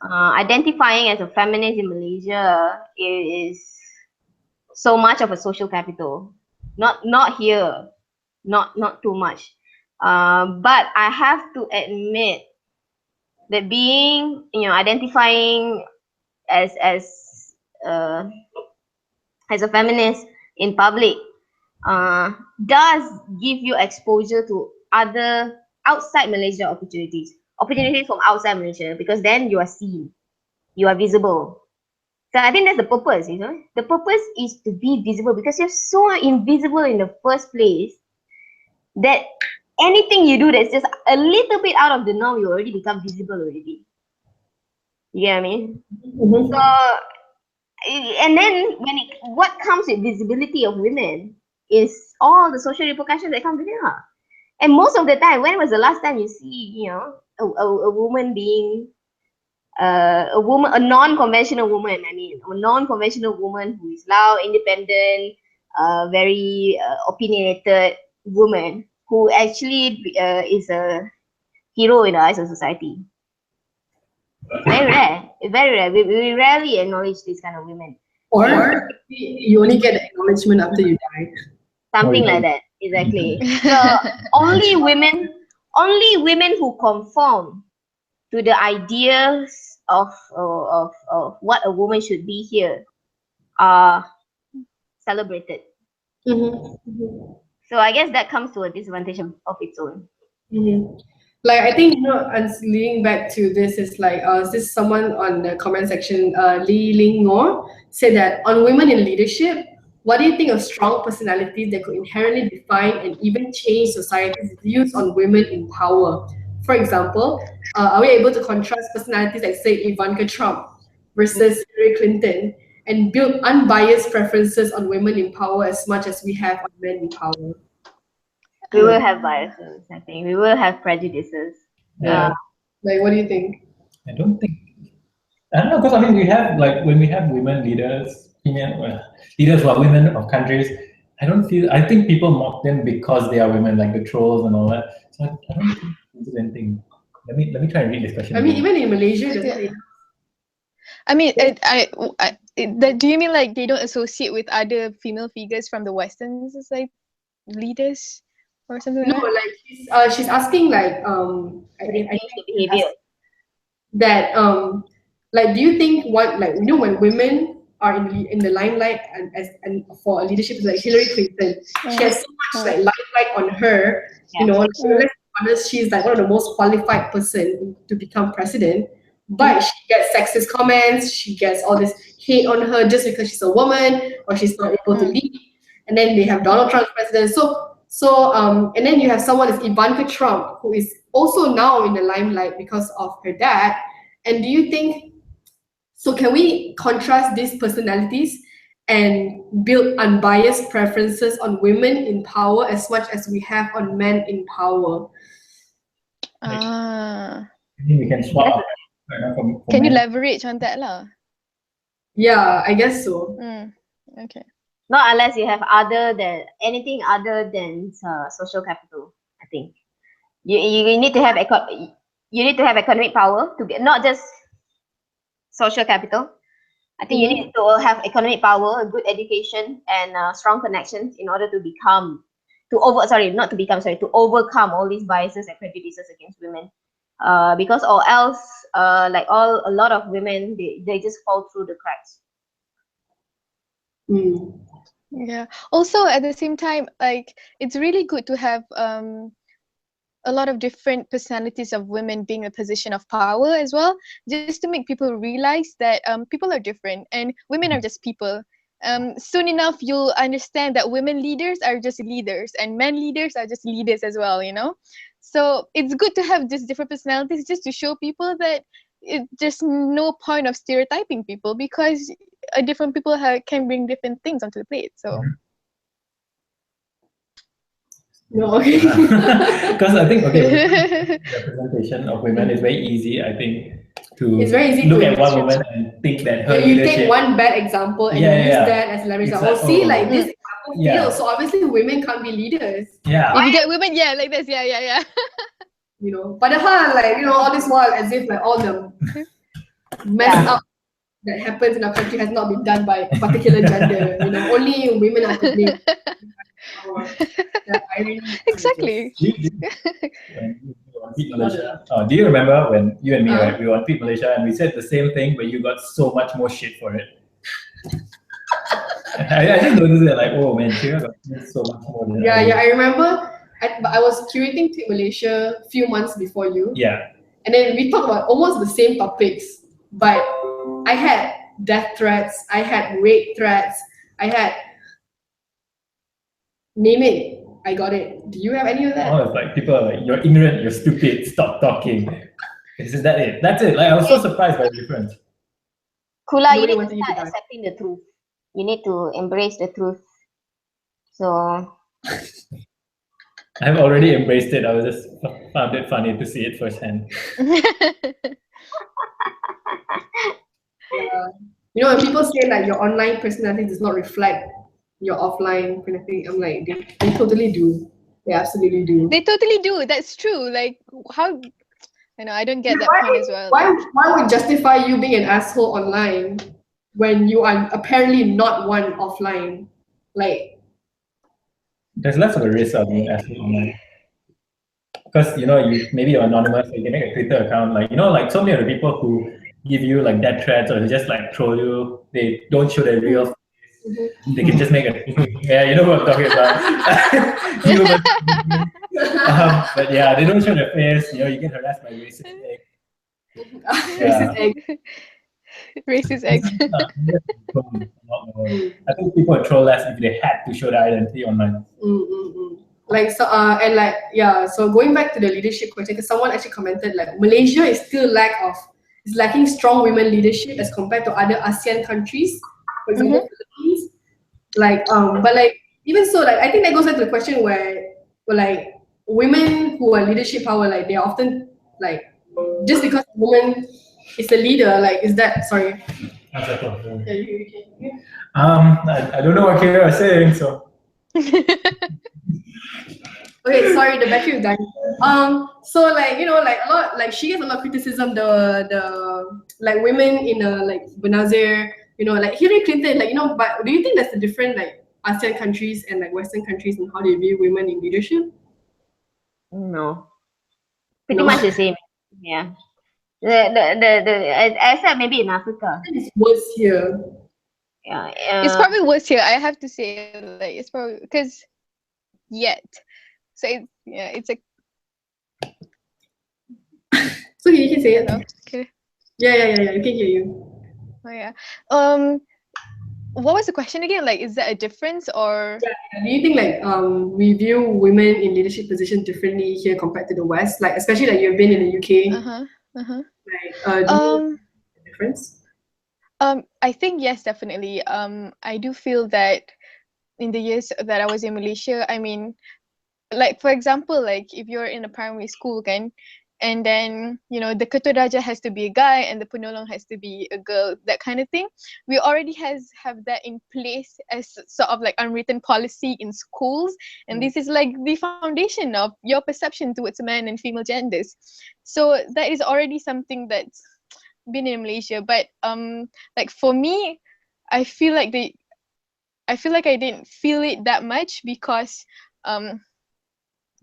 identifying as a feminist in Malaysia is so much of a social capital. Not here, not too much. But I have to admit that being, identifying as a feminist in public does give you exposure to other outside Malaysia opportunities from outside Malaysia, because then you are seen, you are visible. So I think that's the purpose, The purpose is to be visible, because you're so invisible in the first place that anything you do that's just a little bit out of the norm, you already become visible already. You get what I mean? So, and then what comes with visibility of women is all the social repercussions that come with it. And most of the time, when was the last time you see, a woman being a non-conventional woman, a non-conventional woman who is loud, independent, very opinionated woman who actually is a hero in the eyes of society? Very rare. Very rare. We rarely acknowledge these kind of women. Or you only get acknowledgement after you die. Something like that, exactly. So only women who conform to the ideas of what a woman should be here are celebrated. So I guess that comes to a disadvantage of its own. Like, I think, and leading back to this is like, this someone on the comment section, Lee Ling Ngor, said that on women in leadership, what do you think of strong personalities that could inherently define and even change society's views on women in power? For example, are we able to contrast personalities like, say, Ivanka Trump versus Hillary Clinton? and build unbiased preferences on women in power as much as we have on men in power? We will have biases, I think. We will have prejudices. Yeah. Like, what do you think? I don't think. I don't know, because I mean, we have like when we have women leaders, female leaders who are women of countries. I think people mock them because they are women, like the trolls and all that. So I don't think this is anything. Let me try and read this question. I mean, even in Malaysia, doesn't it? I mean, do you mean like they don't associate with other female figures from the Western like leaders or something No, like like she's asking like I Change think the behavior. that like do you think when women are in the limelight and for a leadership like Hillary Clinton, she has so much like limelight on her, you know, so let's be honest, she's like one of the most qualified person to become president, but she gets sexist comments, she gets all this hate on her just because she's a woman or she's not able to lead, and then they have Donald Trump president, and then you have someone as Ivanka Trump, who is also now in the limelight because of her dad. And do you think, so can we contrast these personalities and build unbiased preferences on women in power as much as we have on men in power? I think we can swap. Can you leverage on that lah? Yeah, I guess so. Okay. Not unless you have anything other than social capital. I think you need to have economic power to get, not just social capital. I think you need to have economic power, a good education, and strong connections in order to overcome all these biases and prejudices against women. Because or else, a lot of women they just fall through the cracks. Yeah. Also, at the same time, like it's really good to have a lot of different personalities of women being in a position of power as well, just to make people realize that people are different and women are just people. Soon enough, you'll understand that women leaders are just leaders and men leaders are just leaders as well, you know? So it's good to have just different personalities just to show people that it's just no point of stereotyping people because different people can bring different things onto the plate. So. No, okay. Because I think representation of women is very easy. I think it's very easy look to at one woman and think that her you leadership. take one bad example and you use that as leverage. This example fails, so obviously women can't be leaders. Yeah. If you get women, like this, yeah. You know, but all this while as if like all the mess up that happens in our country has not been done by a particular gender. You know, only women are to blame. Exactly. Do you remember when you and me, right, we were on Tweet Malaysia and we said the same thing, but you got so much more shit for it? I just noticed that, like, oh man, Kira got so much more than I remember. I was curating Tweet Malaysia a few months before you. Yeah. And then we talked about almost the same topics, but I had death threats, I had rape threats, I had name it. I got it. Do you have any of that? Oh, it's like people are like, you're ignorant, you're stupid, stop talking. Is that it? That's it. Like I was so surprised by the difference. Kula, you need to start accepting the truth. You need to embrace the truth. So I've already embraced it. I was just found it funny to see it firsthand. You know, when people say like your online personality does not reflect your offline kind of thing, I'm like, they totally do. They absolutely do. They totally do. That's true. Like how, I don't get that point as well. Why would justify you being an asshole online when you are apparently not one offline? Like, there's less of a risk of being asshole online. Because maybe you're anonymous, so you can make a Twitter account. Like like so many of the people who give you like death threats or just like troll you, they don't show their real face. They can just make a you know what I'm talking about. But yeah, they don't show their face. You get harassed by racist egg. Racist egg. Racist egg. I think people would troll less if they had to show their identity online. Like so, So going back to the leadership question, because someone actually commented like Malaysia is still lacking strong women leadership as compared to other ASEAN countries. for example, Philippines. Like, but like, even so, like, I think that goes back to the question where like, women who are leadership power, like, they're often, like, just because a woman is the leader, like, is that, sorry. That's okay. Yeah. I don't know what Kira was saying, so. Okay, sorry, the battery is dying. So like, you know, like a lot, like she gets a lot of criticism. The like women in like Benazir, you know, like Hillary Clinton, like, you know. But do you think that's the different, like, ASEAN countries and like Western countries and how they view women in leadership? No, pretty No. much the same. Yeah. I said maybe in Africa. It's worse here. Yeah. It's probably worse here. I have to say, like, it's probably because yet. So it's like. So you can say it. Okay. Yeah. I can hear you. Oh yeah. What was the question again? Like, is that a difference or? Yeah. Do you think like we view women in leadership positions differently here compared to the West? Like, especially like you've been in the UK. Like, do you think a difference? I think yes, definitely. I do feel that in the years that I was in Malaysia, I mean, like, for example, like if you're in a primary school, and then, you know, the ketua darjah has to be a guy and the penolong has to be a girl, that kind of thing. We already have that in place as sort of like unwritten policy in schools, and this is like the foundation of your perception towards men and female genders. So that is already something that's been in Malaysia. But like for me, I feel like I didn't feel it that much because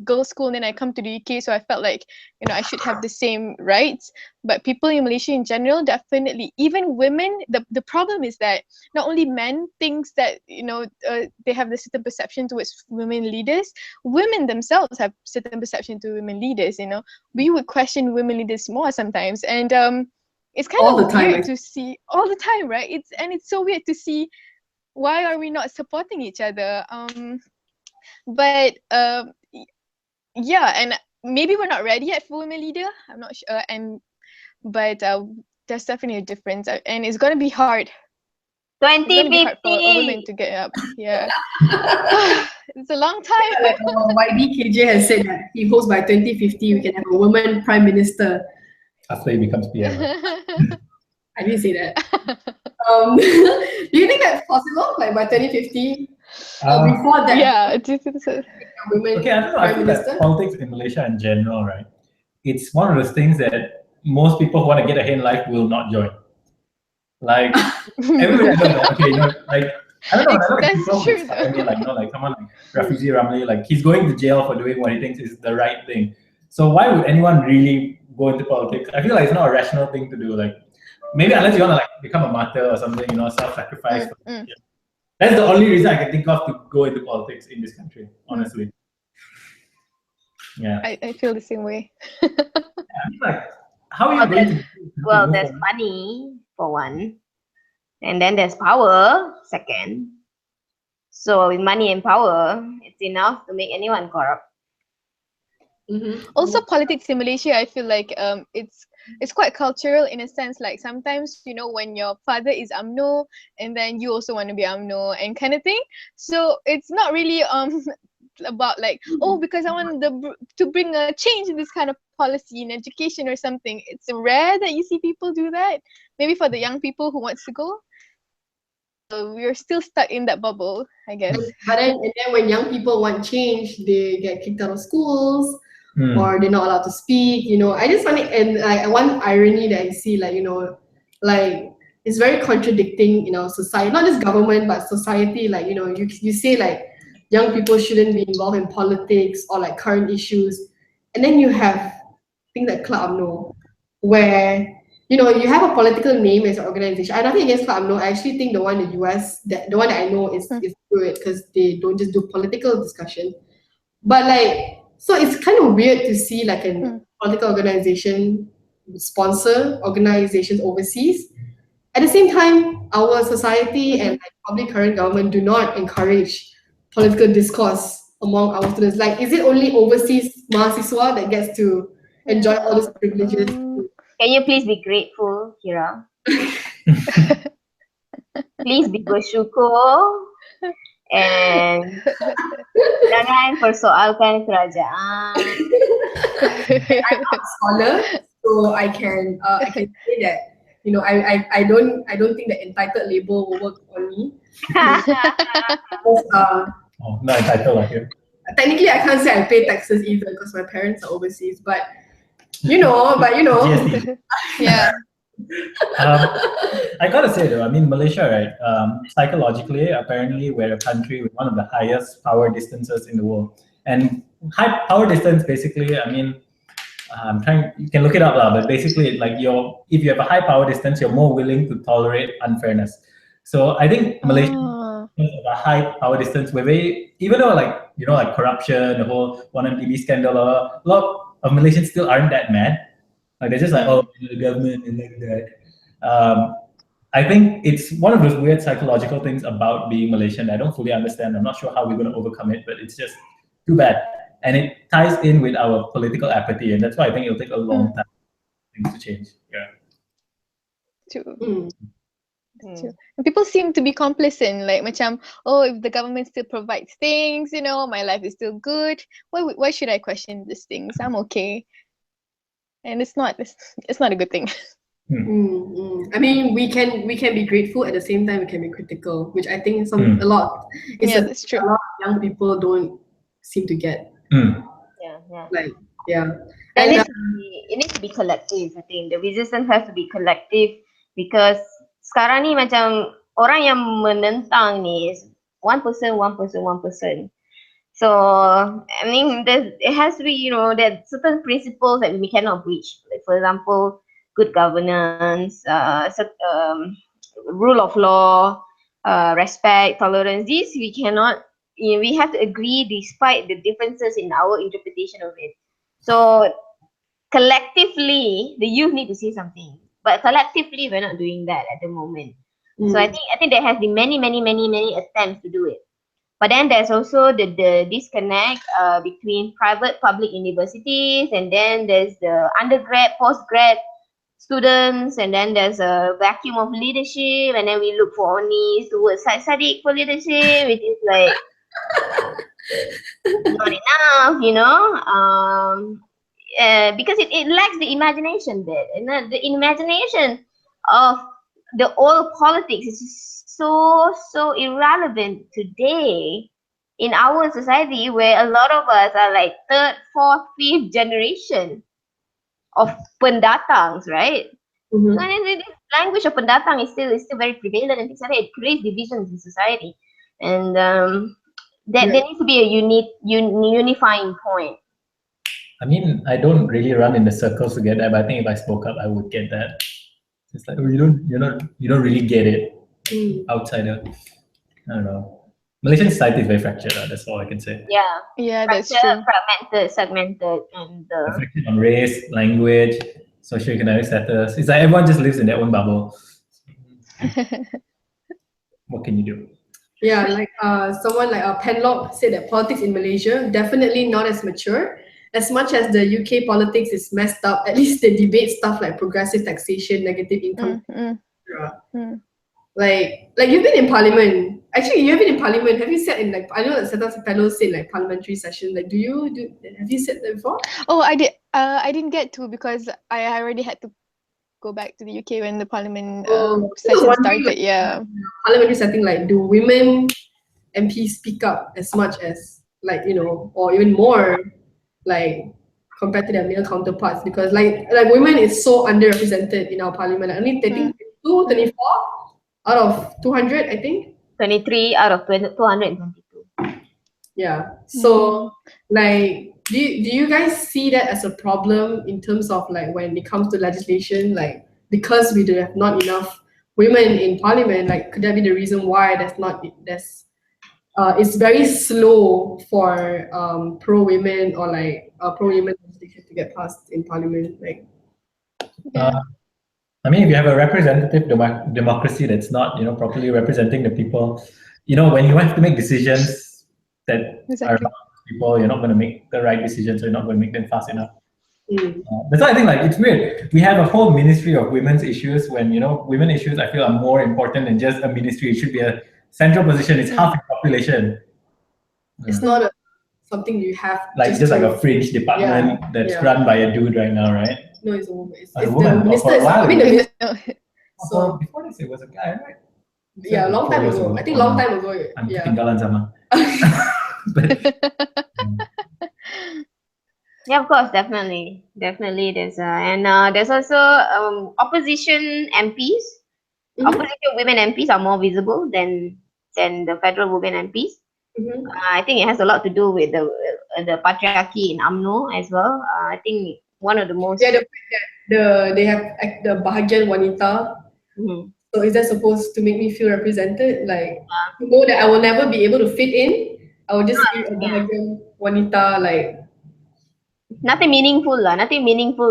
girls' school, and then I come to the UK, so I felt like, you know, I should have the same rights. But people in Malaysia in general, definitely, even women, the problem is that not only men thinks that, you know, they have the certain perception towards women leaders, women themselves have certain perception to women leaders. You know, we would question women leaders more sometimes, and it's kind of weird to see all the time, right? It's so weird to see why are we not supporting each other. But yeah, and maybe we're not ready yet for women leader. I'm not sure, but there's definitely a difference, and it's gonna be hard. 2050. It's gonna be hard for a woman to get up. Yeah, it's a long time. Like YBKJ has said that he hopes by 2050 we can have a woman prime minister. After he becomes PM. I didn't say that. Do you think that's possible? Like by 2050? Before that? Yeah, do you think so? Okay, I don't know. I feel that politics in Malaysia in general, right? It's one of those things that most people who want to get ahead in life will not join. Like everybody knows that. Okay, you know, like I don't know. That's true. I mean, like, you know, like someone like Rafizi Ramli, like he's going to jail for doing what he thinks is the right thing. So why would anyone really go into politics? I feel like it's not a rational thing to do. Like maybe unless you want to like become a martyr or something, you know, self-sacrifice. That's the only reason I can think of to go into politics in this country, honestly. Yeah. I feel the same way. I mean, like, how are you going to? Well, there's money for one, and then there's power second. So with money and power, it's enough to make anyone corrupt. Also, politics in Malaysia, I feel like it's quite cultural in a sense. Like sometimes, you know, when your father is UMNO and then you also want to be UMNO and kind of thing. So it's not really about like, oh, because I want to bring a change in this kind of policy in education or something. It's rare that you see people do that. Maybe for the young people who wants to go. So we're still stuck in that bubble, I guess. But then when young people want change, they get kicked out of schools. Or they're not allowed to speak, you know. I just find it, and like one irony that I see, like, you know, like it's very contradicting, you know, society, not just government, but society. Like, you know, you say like young people shouldn't be involved in politics or like current issues, and then you have things like Club UMNO, where, you know, you have a political name as an organization. I have nothing against Club UMNO. I actually think the one in the US, the one that I know is good because they don't just do political discussion, but like. So it's kind of weird to see like a political organization sponsor organizations overseas. At the same time, our society and like probably current government do not encourage political discourse among our students. Like, is it only overseas mahasiswa that gets to enjoy all these privileges? Can you please be grateful, Kira? Please be bersyukur and jangan persoalkan kerajaan. I'm not a scholar, so I can say that, you know, I don't think the entitled label will work on me. Because, Oh, not entitled here. technically, I can't say I pay taxes either because my parents are overseas. But you know. GST. Yeah. I gotta say though, I mean, Malaysia, right? Psychologically, apparently, we're a country with one of the highest power distances in the world. And high power distance, basically, I mean, you can look it up, but basically, like if you have a high power distance, you're more willing to tolerate unfairness. So I think Malaysia has a high power distance. We're very, even though like corruption, the whole 1MDB scandal, a lot of Malaysians still aren't that mad. Like they're just like, oh, the government and like that. I think it's one of those weird psychological things about being Malaysian that I don't fully understand. I'm not sure how we're going to overcome it, but it's just too bad. And it ties in with our political apathy, and that's why I think it'll take a long time for things to change. Yeah. True. True. And people seem to be complacent, like macam, oh, if the government still provides things, you know, my life is still good. Why should I question these things? I'm okay. And it's not a good thing. I mean, we can be grateful at the same time. We can be critical, which I think a lot. That's true. A lot of young people don't seem to get. And it needs to be collective. I think the resistance has to be collective, because sekarang ni macam orang yang menentang ni is one person. So I mean, it has to be, you know, there are certain principles that we cannot breach. Like for example, good governance, rule of law, respect, tolerance. These we cannot. We have to agree despite the differences in our interpretation of it. So collectively, the youth need to say something, but collectively, we're not doing that at the moment. So I think there has been many attempts to do it. But then there's also the disconnect between private public universities, and then there's the undergrad, postgrad students, and then there's a vacuum of leadership, and then we look for only towards Sadiq for leadership, which is like not enough, you know, because it lacks the imagination bit, and the imagination of the old politics is just so irrelevant today in our society, where a lot of us are like third, fourth, fifth generation of pendatangs, right? So the language of pendatang is still very prevalent, and it creates divisions in society, and there needs to be a unifying point. I mean, I don't really run in the circles to get that, but I think if I spoke up, I would get that. It's like, oh, you don't really get it, outsider. I don't know. Malaysian society is very fractured. That's all I can say. Yeah, that's true. Fragmented, segmented, and affected on race, language, socioeconomic status. It's like everyone just lives in their own bubble. What can you do? Yeah, like someone like Penlock said that politics in Malaysia definitely not as mature. As much as the UK politics is messed up, at least they debate stuff like progressive taxation, negative income. Like you've been in parliament. Actually, you have been in parliament. Have you sat in, like, I know that certain fellows say like parliamentary sessions. Like, have you sat there before? Oh, I did. I didn't get to, because I already had to go back to the UK when the parliament session started. Like, parliamentary setting, like, do women MPs speak up as much as, like, you know, or even more, like, compared to their male counterparts? Because like women is so underrepresented in our parliament. Like, only 24 out of 200, I think. 23 out of 222. Yeah. So like, do you guys see that as a problem in terms of like when it comes to legislation? Like, because we have not enough women in parliament, like, could that be the reason why it's very slow for pro women or like pro women legislation to get passed in parliament? Like, I mean, if you have a representative democracy that's not, you know, properly representing the people, you know, when you have to make decisions that are about people, you're not going to make the right decisions, or you're not going to make them fast enough. That's why I think like it's weird. We have a whole ministry of women's issues when, you know, women issues I feel are more important than just a ministry. It should be a central position. It's half the population. It's not something you have like just like a fringe department that's run by a dude right now, right? No, it's a woman. It's a the woman. minister. For a while, I mean, the minister. so before this, it was a guy, right? Yeah, long time ago. I think long time ago. I'm ketinggalan sama. Yeah, of course, definitely there's and there's also opposition MPs. Opposition women MPs are more visible than the federal women MPs. I think it has a lot to do with the patriarchy in UMNO as well. I think one of the most they have the Bahagian Wanita. So is that supposed to make me feel represented? Like to know that I will never be able to fit in, I will just be a Bahagian Wanita, like nothing meaningful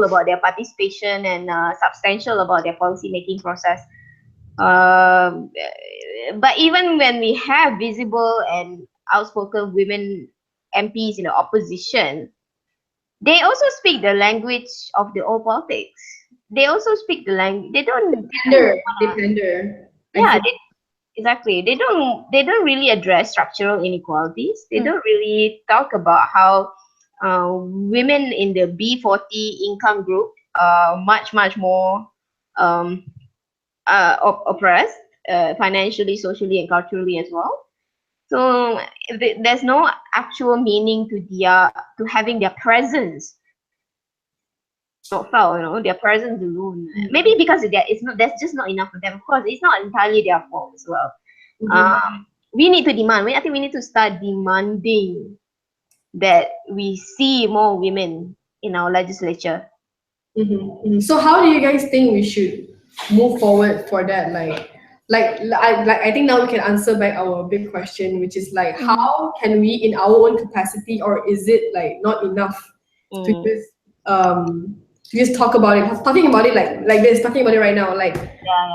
about their participation and substantial about their policy making process. But even when we have visible and outspoken women MPs in the opposition, they also speak the language of the old politics. They also speak the language. They tender. Yeah, exactly. They don't really address structural inequalities. They don't really talk about how women in the B40 income group are much more oppressed financially, socially, and culturally as well. So there's no actual meaning to having their presence not felt, you know, their presence alone. Maybe because that's just not enough for them. Of course, it's not entirely their fault as well. We need to demand. I think we need to start demanding that we see more women in our legislature. So how do you guys think we should move forward for that? I think now we can answer back our big question, which is like, how can we, in our own capacity, or is it like not enough to just talk about it? Talking about it like this, talking about it right now, like we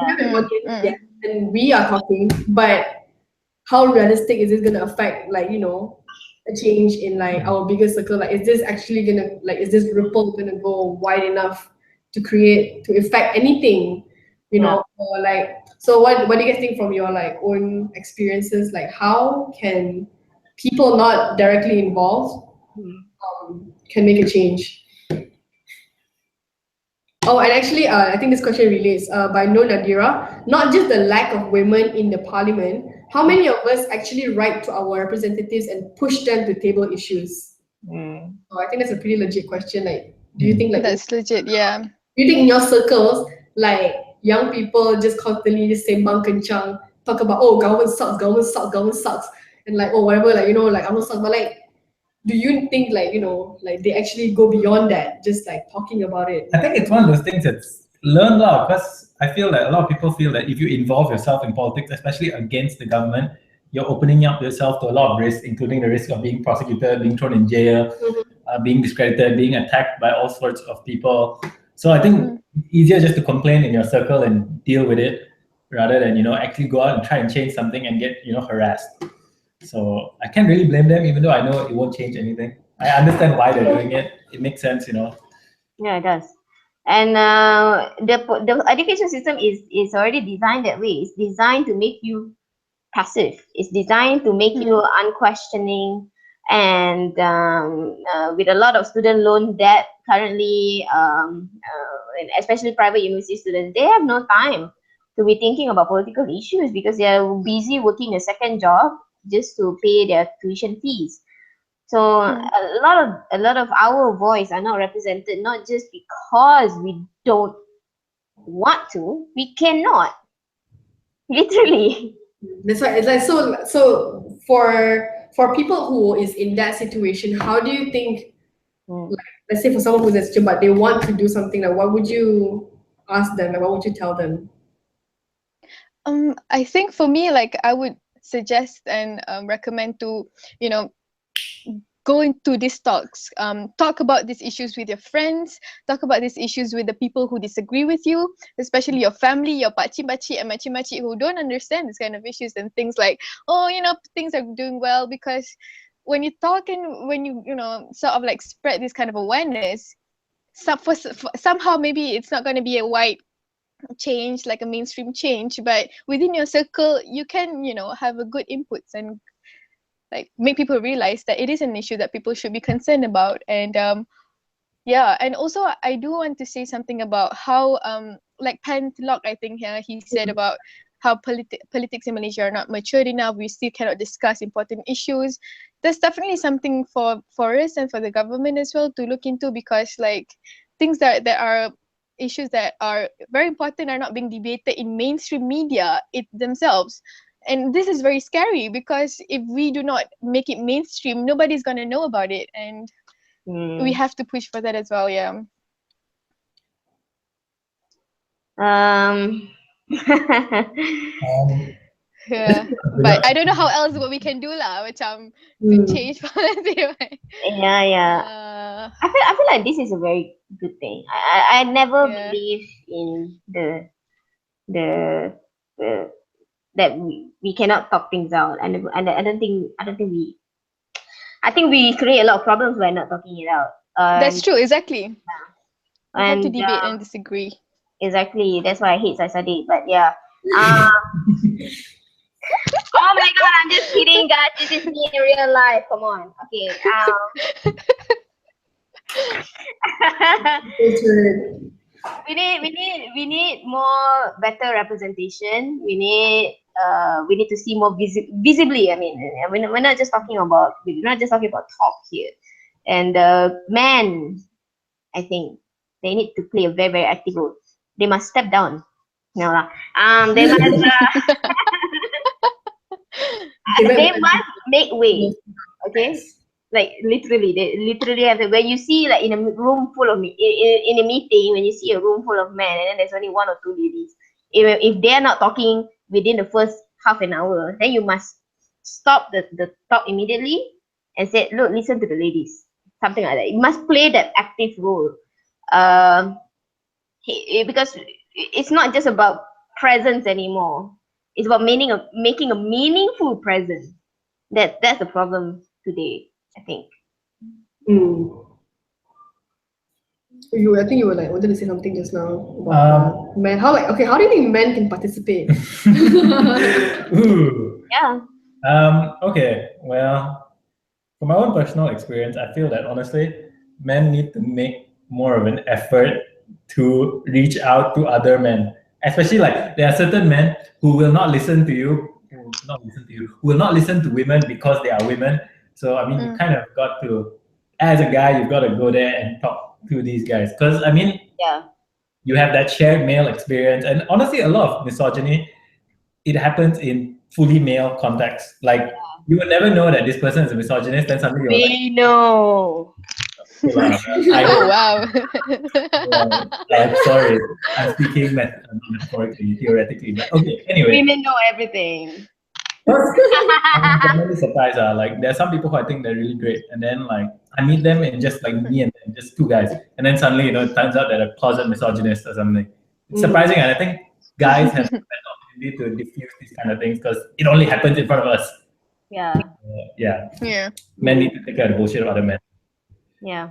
have an audience, and we are talking, but how realistic is this gonna affect, like, you know, a change in like our bigger circle? Like, is this actually gonna, like, is this ripple gonna go wide enough to affect anything, you know? Or like, so what do you guys think from your like own experiences? Like, how can people not directly involved can make a change? Oh, and actually, I think this question relates by No Nadira. Not just the lack of women in the parliament, how many of us actually write to our representatives and push them to table issues? So I think that's a pretty legit question. Like, do you think like that's legit? Yeah. Do you think in your circles, like young people just constantly just sembang kencang, talk about, oh, government sucks, and like, oh, whatever, like, you know, like, I'm not sucks, but like, do you think like, you know, like they actually go beyond that, just like talking about it? I think it's one of those things that's learned out, because I feel that a lot of people feel that if you involve yourself in politics, especially against the government, you're opening up yourself to a lot of risks, including the risk of being prosecuted, being thrown in jail, being discredited, being attacked by all sorts of people. So I think it's easier just to complain in your circle and deal with it, rather than, you know, actually go out and try and change something and get, you know, harassed. So I can't really blame them, even though I know it won't change anything. I understand why they're doing it. It makes sense, you know. Yeah, it does. And the education system is already designed that way. It's designed to make you passive. It's designed to make you unquestioning. And with a lot of student loan debt currently, especially private university students, they have no time to be thinking about political issues because they are busy working a second job just to pay their tuition fees. So a lot of our voice are not represented, not just because we don't want to, we cannot. Literally. That's why it's like, so for people who is in that situation, how do you think, like, let's say for someone who's a student but they want to do something, like what would you ask them? Like, what would you tell them? I think for me, like, I would suggest and recommend to, you know, go into these talks, talk about these issues with your friends, talk about these issues with the people who disagree with you, especially your family, your pakcik and makcik who don't understand this kind of issues, and things like, oh, you know, things are doing well. Because when you talk and when you know, sort of like spread this kind of awareness, somehow maybe it's not going to be a wide change, like a mainstream change, but within your circle you can, you know, have a good inputs and like make people realize that it is an issue that people should be concerned about. And yeah, and also I do want to say something about how like Pantelok, I think here he said about how politics in Malaysia are not matured enough. We still cannot discuss important issues. There's definitely something for us and for the government as well to look into, because like things that are issues that are very important are not being debated in mainstream media themselves. And this is very scary, because if we do not make it mainstream, nobody's going to know about it. And we have to push for that as well, yeah. Yeah, but I don't know how else what we can do lah, macam to change policy. Yeah. I feel like this is a very good thing. I never believe in the that we cannot talk things out. I think we create a lot of problems by not talking it out. That's true, exactly. Yeah. We have to debate and disagree. Exactly. That's why I hate Saisade. But yeah. Oh my god, I'm just kidding, guys. This is me in real life. Come on. Okay. We need more better representation. We need to see more visibly. I mean, we're not just talking about talk here. And men, I think they need to play a very, very active role. They must step down. No lah. They must they must make way. Okay, like literally, they literally have to. When you see like in a room full of in a meeting, when you see a room full of men and then there's only one or two ladies, if they are not talking within the first half an hour, then you must stop the talk immediately and say, look, listen to the ladies, something like that. You must play that active role, because it's not just about presence anymore. It's about making a meaningful presence. That's the problem today, I think. I think you were like wanted to say something just now about men. How do you think men can participate? Yeah. Okay. Well, from my own personal experience, I feel that honestly, men need to make more of an effort to reach out to other men. Especially like there are certain men who will not listen to you, who will not listen to women because they are women. So I mean, you kind of got to, as a guy, you've got to go there and talk to these guys, because I mean, you have that shared male experience, and honestly, a lot of misogyny, it happens in fully male context. Like you would never know that this person is a misogynist, then suddenly you're we know. Oh wow. I'm sorry, I'm speaking metaphorically, theoretically, but okay. Anyway, women know everything. I'm genuinely surprised. Like there are some people who I think they're really great, and then like I meet them and just like me and them, just two guys, and then suddenly it turns out they're a closet misogynist or something. It's surprising, and I think guys have the opportunity to diffuse these kind of things because it only happens in front of us. Yeah. Men need to take care of the bullshit of other men. Yeah.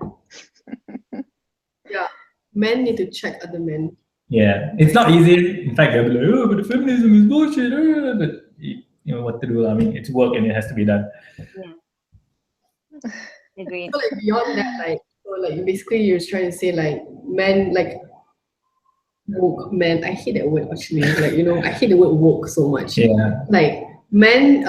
Yeah. Men need to check other men. Yeah, it's not easy. In fact, they'll be like, oh, but the feminism is bullshit. But you know what to do. I mean, it's work and it has to be done. Yeah. Agreed. So like beyond that, like basically you're trying to say like men, like woke men. I hate that word actually. Like, you know, I hate the word woke so much. Yeah. Like men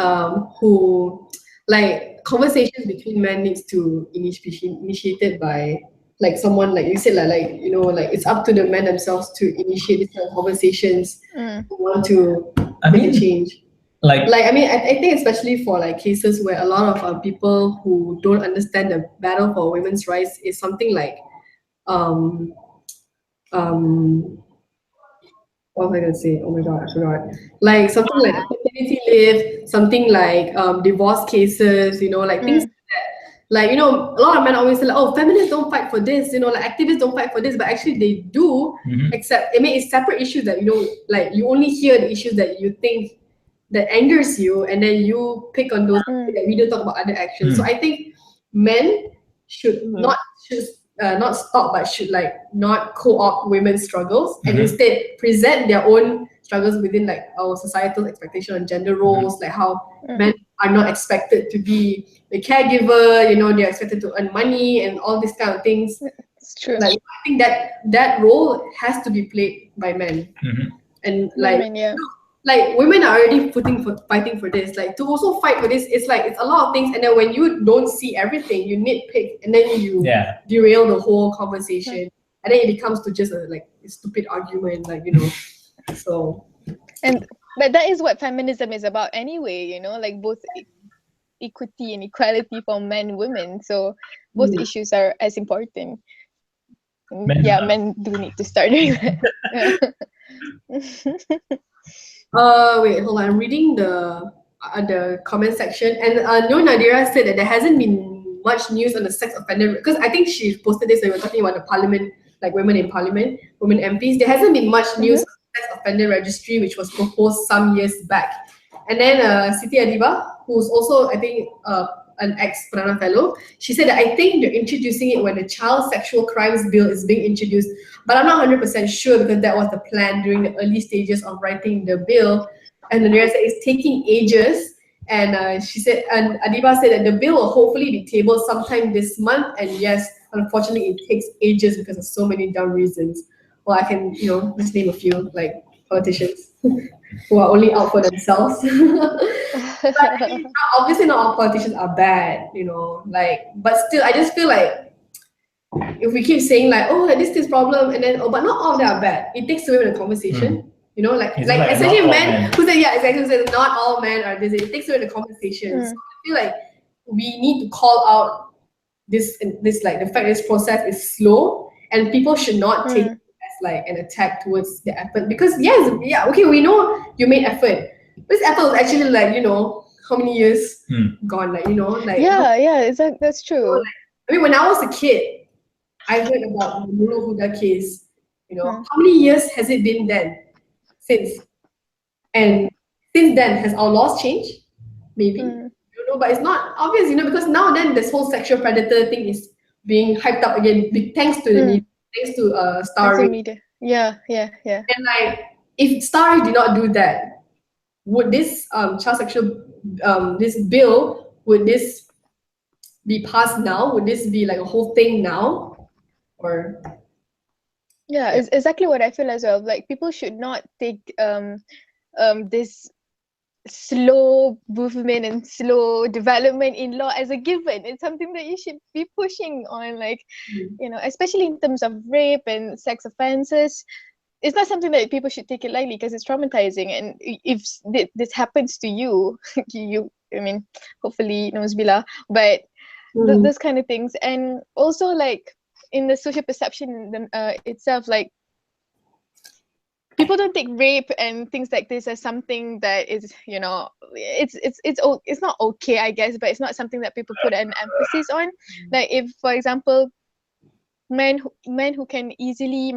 who like conversations between men needs to initiated by like someone, like you said, like you know, like it's up to the men themselves to initiate these kind of conversations who want to make a change. Like I mean, I think especially for like cases where a lot of people who don't understand the battle for women's rights is something like what was I gonna say? Oh my god, I forgot. Like something like paternity leave, something like divorce cases, you know, like things like that. Like, you know, a lot of men always say like, oh, feminists don't fight for this, you know, like activists don't fight for this, but actually they do, except I mean it's separate issues that, you know, like you only hear the issues that you think that angers you, and then you pick on those that we don't talk about other actions. So I think men should not stop, but should like not co-opt women's struggles and instead present their own struggles within like our societal expectation on gender roles, like how men are not expected to be the caregiver, you know, they're expected to earn money and all these kind of things. It's true. Like I think that role has to be played by men. And like Women, like women are already fighting for this. Like to also fight for this, it's like it's a lot of things. And then when you don't see everything, you nitpick, and then you derail the whole conversation, and then it becomes to just a stupid argument, like, you know. So, but that is what feminism is about anyway. You know, like both equity and equality for men and women. So both issues are as important. Men do need to start doing that. Wait, hold on. I'm reading the comment section, and No Nadira said that there hasn't been much news on the sex offender, because I think she posted this when we were talking about the parliament, like women in parliament, women MPs. There hasn't been much news on the sex offender registry, which was proposed some years back. And then Siti Adiba, who's also, I think, an ex-Pranana fellow, she said that I think they're introducing it when the child sexual crimes bill is being introduced, but I'm not 100% sure because that was the plan during the early stages of writing the bill. And the Nadira said it's taking ages, and she said, and Adiba said that the bill will hopefully be tabled sometime this month, and yes, unfortunately it takes ages because of so many dumb reasons. Well, I can, you know, just name a few, like politicians who are only out for themselves. But I mean, obviously not all politicians are bad, you know, like, but still, I just feel like if we keep saying like, oh, this problem, and then, oh, but not all of them are bad. It takes away the conversation, you know, like especially men who say, who say not all men are this. It takes away the conversation. So I feel like we need to call out this like the fact this process is slow, and people should not take it as like an attack towards the effort, because okay, we know you made effort. This effort was actually like, you know, how many years gone, like, you know, like that's true. Like, I mean, when I was a kid, I heard about the Nurul Huda case. You know, how many years has it been since? And since then, has our laws changed? Maybe. I don't know, but it's not obvious, you know, because now then this whole sexual predator thing is being hyped up again, thanks to the media, thanks to Star media. Yeah. And like, if Star did not do that, would this child sexual this bill, would this be passed now? Would this be like a whole thing now? Or it's exactly what I feel as well. Like people should not take this slow movement and slow development in law as a given. It's something that you should be pushing on, like, you know, especially in terms of rape and sex offenses. It's not something that people should take it lightly because it's traumatizing. And if this happens to you, I mean, hopefully, Nozbila, but those kind of things. And also, like, in the social perception itself, like, people don't take rape and things like this as something that is, you know, it's not okay, I guess, but it's not something that people put an emphasis on. Like, if, for example, men who can easily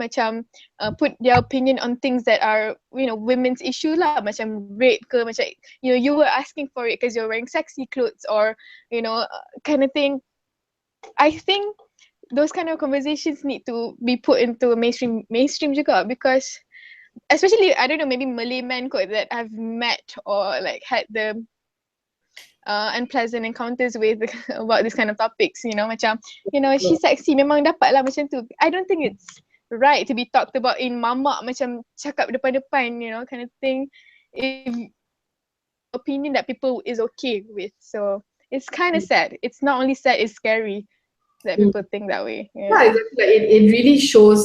put their opinion on things that are, you know, women's issue lah, macam rape ke, macam, you know, you were asking for it because you're wearing sexy clothes or, you know, kind of thing. I think those kind of conversations need to be put into mainstream juga, because especially, I don't know, maybe Malay men that I've met or like had the unpleasant encounters with about this kind of topics, you know, macam, you know, she's sexy, memang dapat lah macam tu. I don't think it's right to be talked about in mamak, macam cakap depan-depan, you know, kind of thing, if opinion that people is okay with. So it's kind of sad. It's not only sad, it's scary that people think that way. Yeah, exactly. Like, it really shows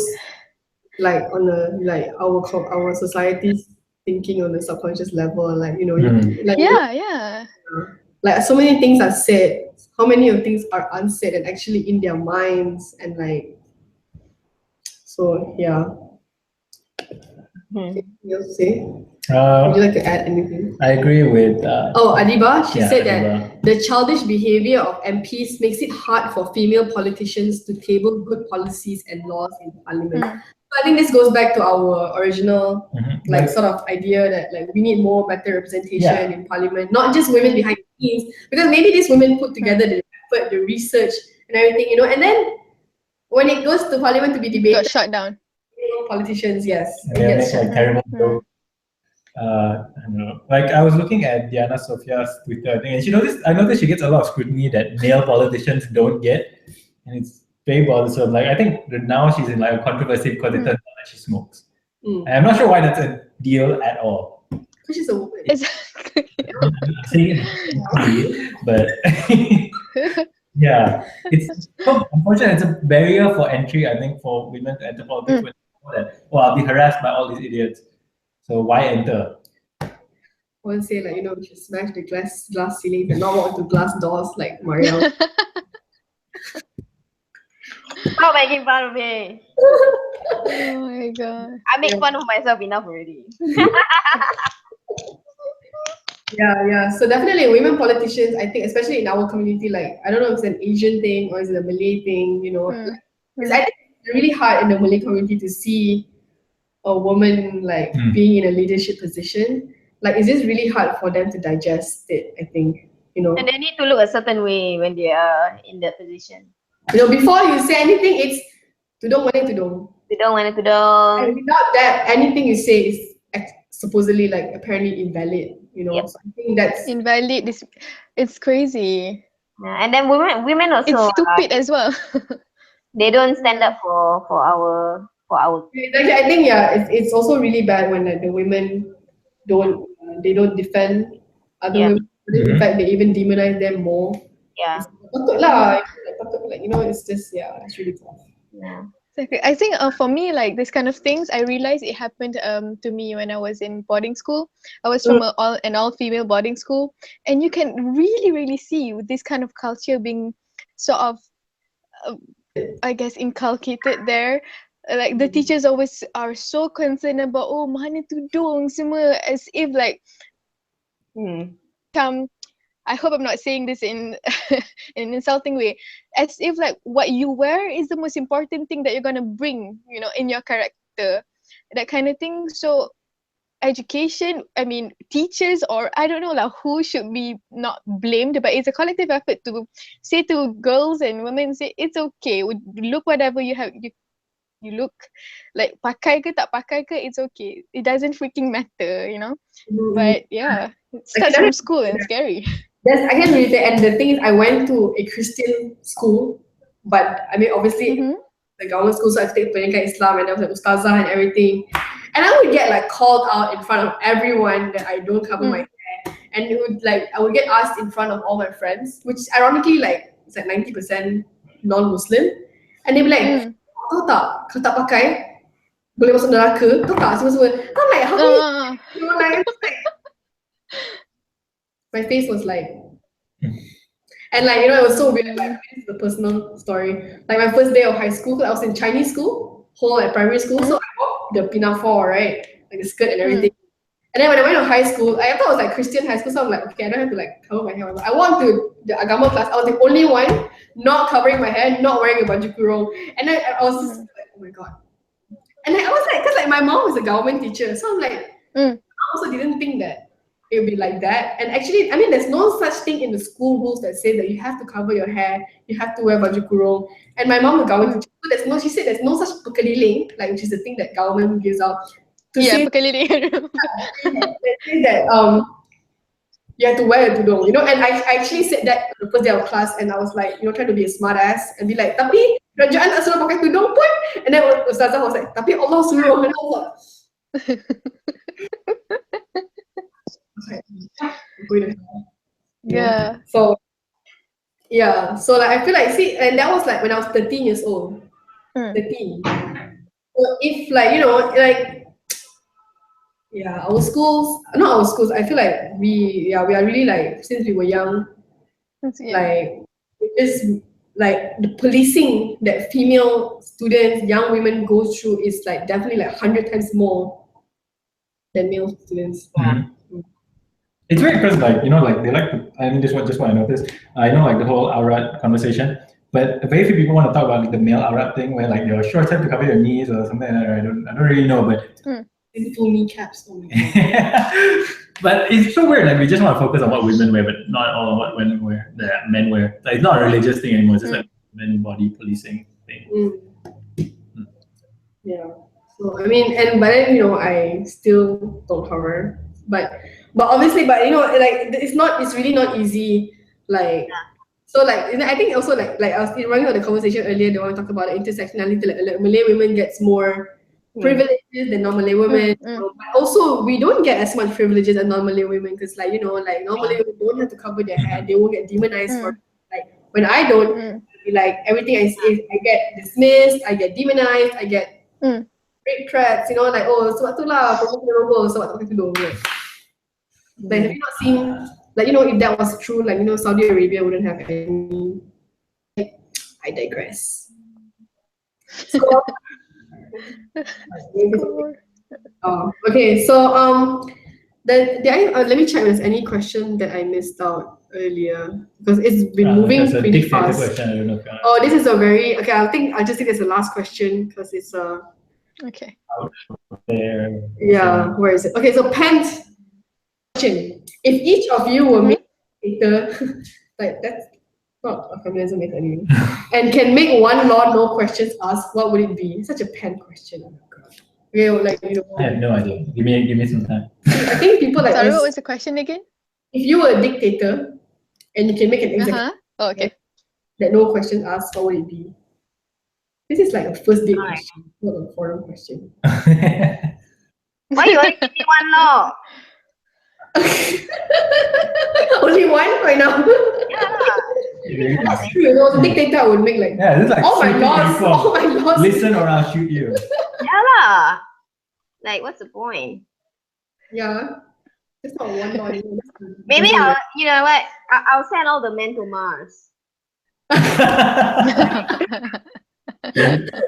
like on the like our society's thinking on the subconscious level, like, you know, like like so many things are said, how many of things are unsaid and actually in their minds, and like, so anything else to say? Would you like to add anything? I agree with Adiba, she said that the childish behavior of MPs makes it hard for female politicians to table good policies and laws in parliament. So I think this goes back to our original like sort of idea that like we need better representation in parliament, not just women behind the scenes, because maybe these women put together the effort, the research and everything, you know, and then when it goes to parliament to be debated, Got shut down. politicians, yes. And they make like terrible jokes. I don't know. Like I was looking at Diana Sophia's Twitter thing, and I noticed she gets a lot of scrutiny that male politicians don't get, and it's very bothersome. Like I think that now she's in like a controversy because it turns out that she smokes. And I'm not sure why that's a deal at all. Because she's a woman. Exactly. But yeah, it's so unfortunate. It's a barrier for entry, I think, for women to enter politics when they know that, I'll be harassed by all these idiots. So why enter? I would say like, we should smash the glass ceilings and not walk into glass doors like Mario. Stop making fun of me. Oh my god. I make fun of myself enough already. Yeah. So definitely women politicians, I think, especially in our community, like, I don't know if it's an Asian thing or is it a Malay thing, Because I think it's really hard in the Malay community to see a woman like being in a leadership position. Like, it's just really hard for them to digest it, I think, And they need to look a certain way when they are in that position. Before you say anything, it's tudung mana tudung. And without that, anything you say is supposedly like apparently invalid, Yep. So I think that's Invalid. It's crazy. Yeah, and then women also It's stupid as well. they don't stand up for our Exactly. I think it's also really bad when like the women don't defend other women. In fact, they even demonize them more. Yeah. It's just it's really tough. Yeah. Exactly. I think for me, like this kind of things, I realized it happened to me when I was in boarding school. I was from an all-female boarding school, and you can really, really see this kind of culture being sort of, I guess, inculcated there. Like the teachers always are so concerned about mana tudung semua, as if like, I hope I'm not saying this in an insulting way, as if like what you wear is the most important thing that you're gonna bring, in your character, that kind of thing. So education, I mean teachers, or I don't know who should be not blamed, but it's a collective effort to say to girls and women, say it's okay, look whatever you have, you look like pakai ke tak pakai ke, it's okay, it doesn't freaking matter, But yeah, it starts from school and scary. Yes, I can relate. And the thing is, I went to a Christian school, but I mean, obviously, the government school, so I studied Perbincangan Islam, and there was like ustazah and everything. And I would get like called out in front of everyone that I don't cover my hair, and I would get asked in front of all my friends, which ironically it's like 90% non-Muslim, and they'd be like, "Tahu tak, kalau tak pakai boleh masuk neraka, tahu tak semua." I'm like, how can you like, my face was like, and like, it was so weird. Like, this is a personal story. Like my first day of high school, I was in Chinese school, primary school, so I wore the pinafore, right, like the skirt and everything. And then when I went to high school, I thought it was like Christian high school, so I'm like, okay, I don't have to like cover my hair. I went to the agama class. I was the only one not covering my hair, not wearing a baju kurung, and then I was just like, oh my god. And I was like, because like my mom was a government teacher, so I'm like, I also didn't think that it would be like that. And actually, I mean, there's no such thing in the school rules that say that you have to cover your hair, you have to wear baju kurung. And my mom was a government teacher, so she said there's no such pekeliling, like which is the thing that government gives out. Pekeliling. They say that you have to wear a tudung, and I actually said that the first day of class, and I was like, trying to be a smart ass and be like, tapi kerajaan tak suruh pakai tudung pun. And then Ustazah was like, tapi Allah suruh. And I was like, Yeah. So like I feel like, and that was like when I was 13 years old. 13. So if like, our schools, not our schools, I feel like we are really like, since we were young, like it's like the policing that female students, young women go through is like definitely like 100 times more than male students. It's weird because like, like they like to, I mean, this is just what I noticed. I know like the whole aurat conversation, but very few people want to talk about like the male aurat thing where like your shorts have to cover your knees or something like that. I don't really know, but full kneecaps. But it's so weird. Like we just want to focus on what women wear, but not all on what women wear, that men wear. Like it's not a religious thing anymore. It's just like men body policing. thing. Yeah. So I mean, but then I still don't cover, but obviously, like it's really not easy, like. So like, I think also like I was reminding of the conversation earlier, the one we talked about the intersectionality, like Malay women gets more privileges than non-Malay women. But also, we don't get as much privileges as non-Malay women because like non-Malay women don't have to cover their hair, they won't get demonized for like when I don't, like everything I say, I get dismissed, I get demonized, I get rape threats, like sebab tu lah perempuan kena robo sebab tak pakai tudung. Like have you not seen? Like, if that was true, like, Saudi Arabia wouldn't have any. I digress. So, okay, so let me check if there's any question that I missed out earlier because it's been moving pretty fast. Question, I don't know if oh, this is a very okay. I'll just think it's the last question because it's okay. There. Yeah, where is it? Okay, so Pent. If each of you were made like that's not a feminism anyway, and can make one law no questions asked, what would it be? It's such a pen question. Oh my god. Okay, like I have no idea. Give me some time. I think people like Sorry, us, what was the question again? if you were a dictator and you can make an executive okay. that no questions asked, what would it be? This is like a first date question, not a forum question. Why you only give me one law? Only one right now. Yeah. That's true. If I was a dictator, I would make like, this is like all my laws. Listen or I'll shoot you. Yeah lah. Like, what's the point? Yeah. It's not one law. Maybe you know what? I'll send all the men to Mars.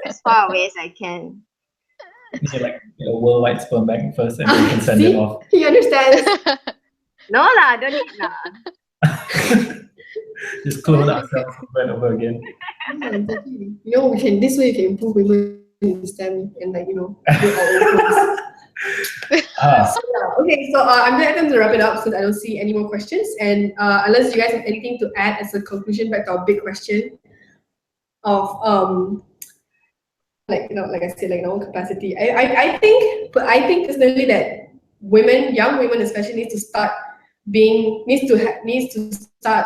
As far away as I can. You get like a worldwide sperm bank first and then you can send them off. He understands. No lah, don't need lah. Just clone ourselves over and over again. We can this way you can improve women in STEM and like do our okay, so I'm gonna attempt to wrap it up since I don't see any more questions. And unless you guys have anything to add as a conclusion back to our big question of like I said, like in our own capacity. I think personally that young women especially need to start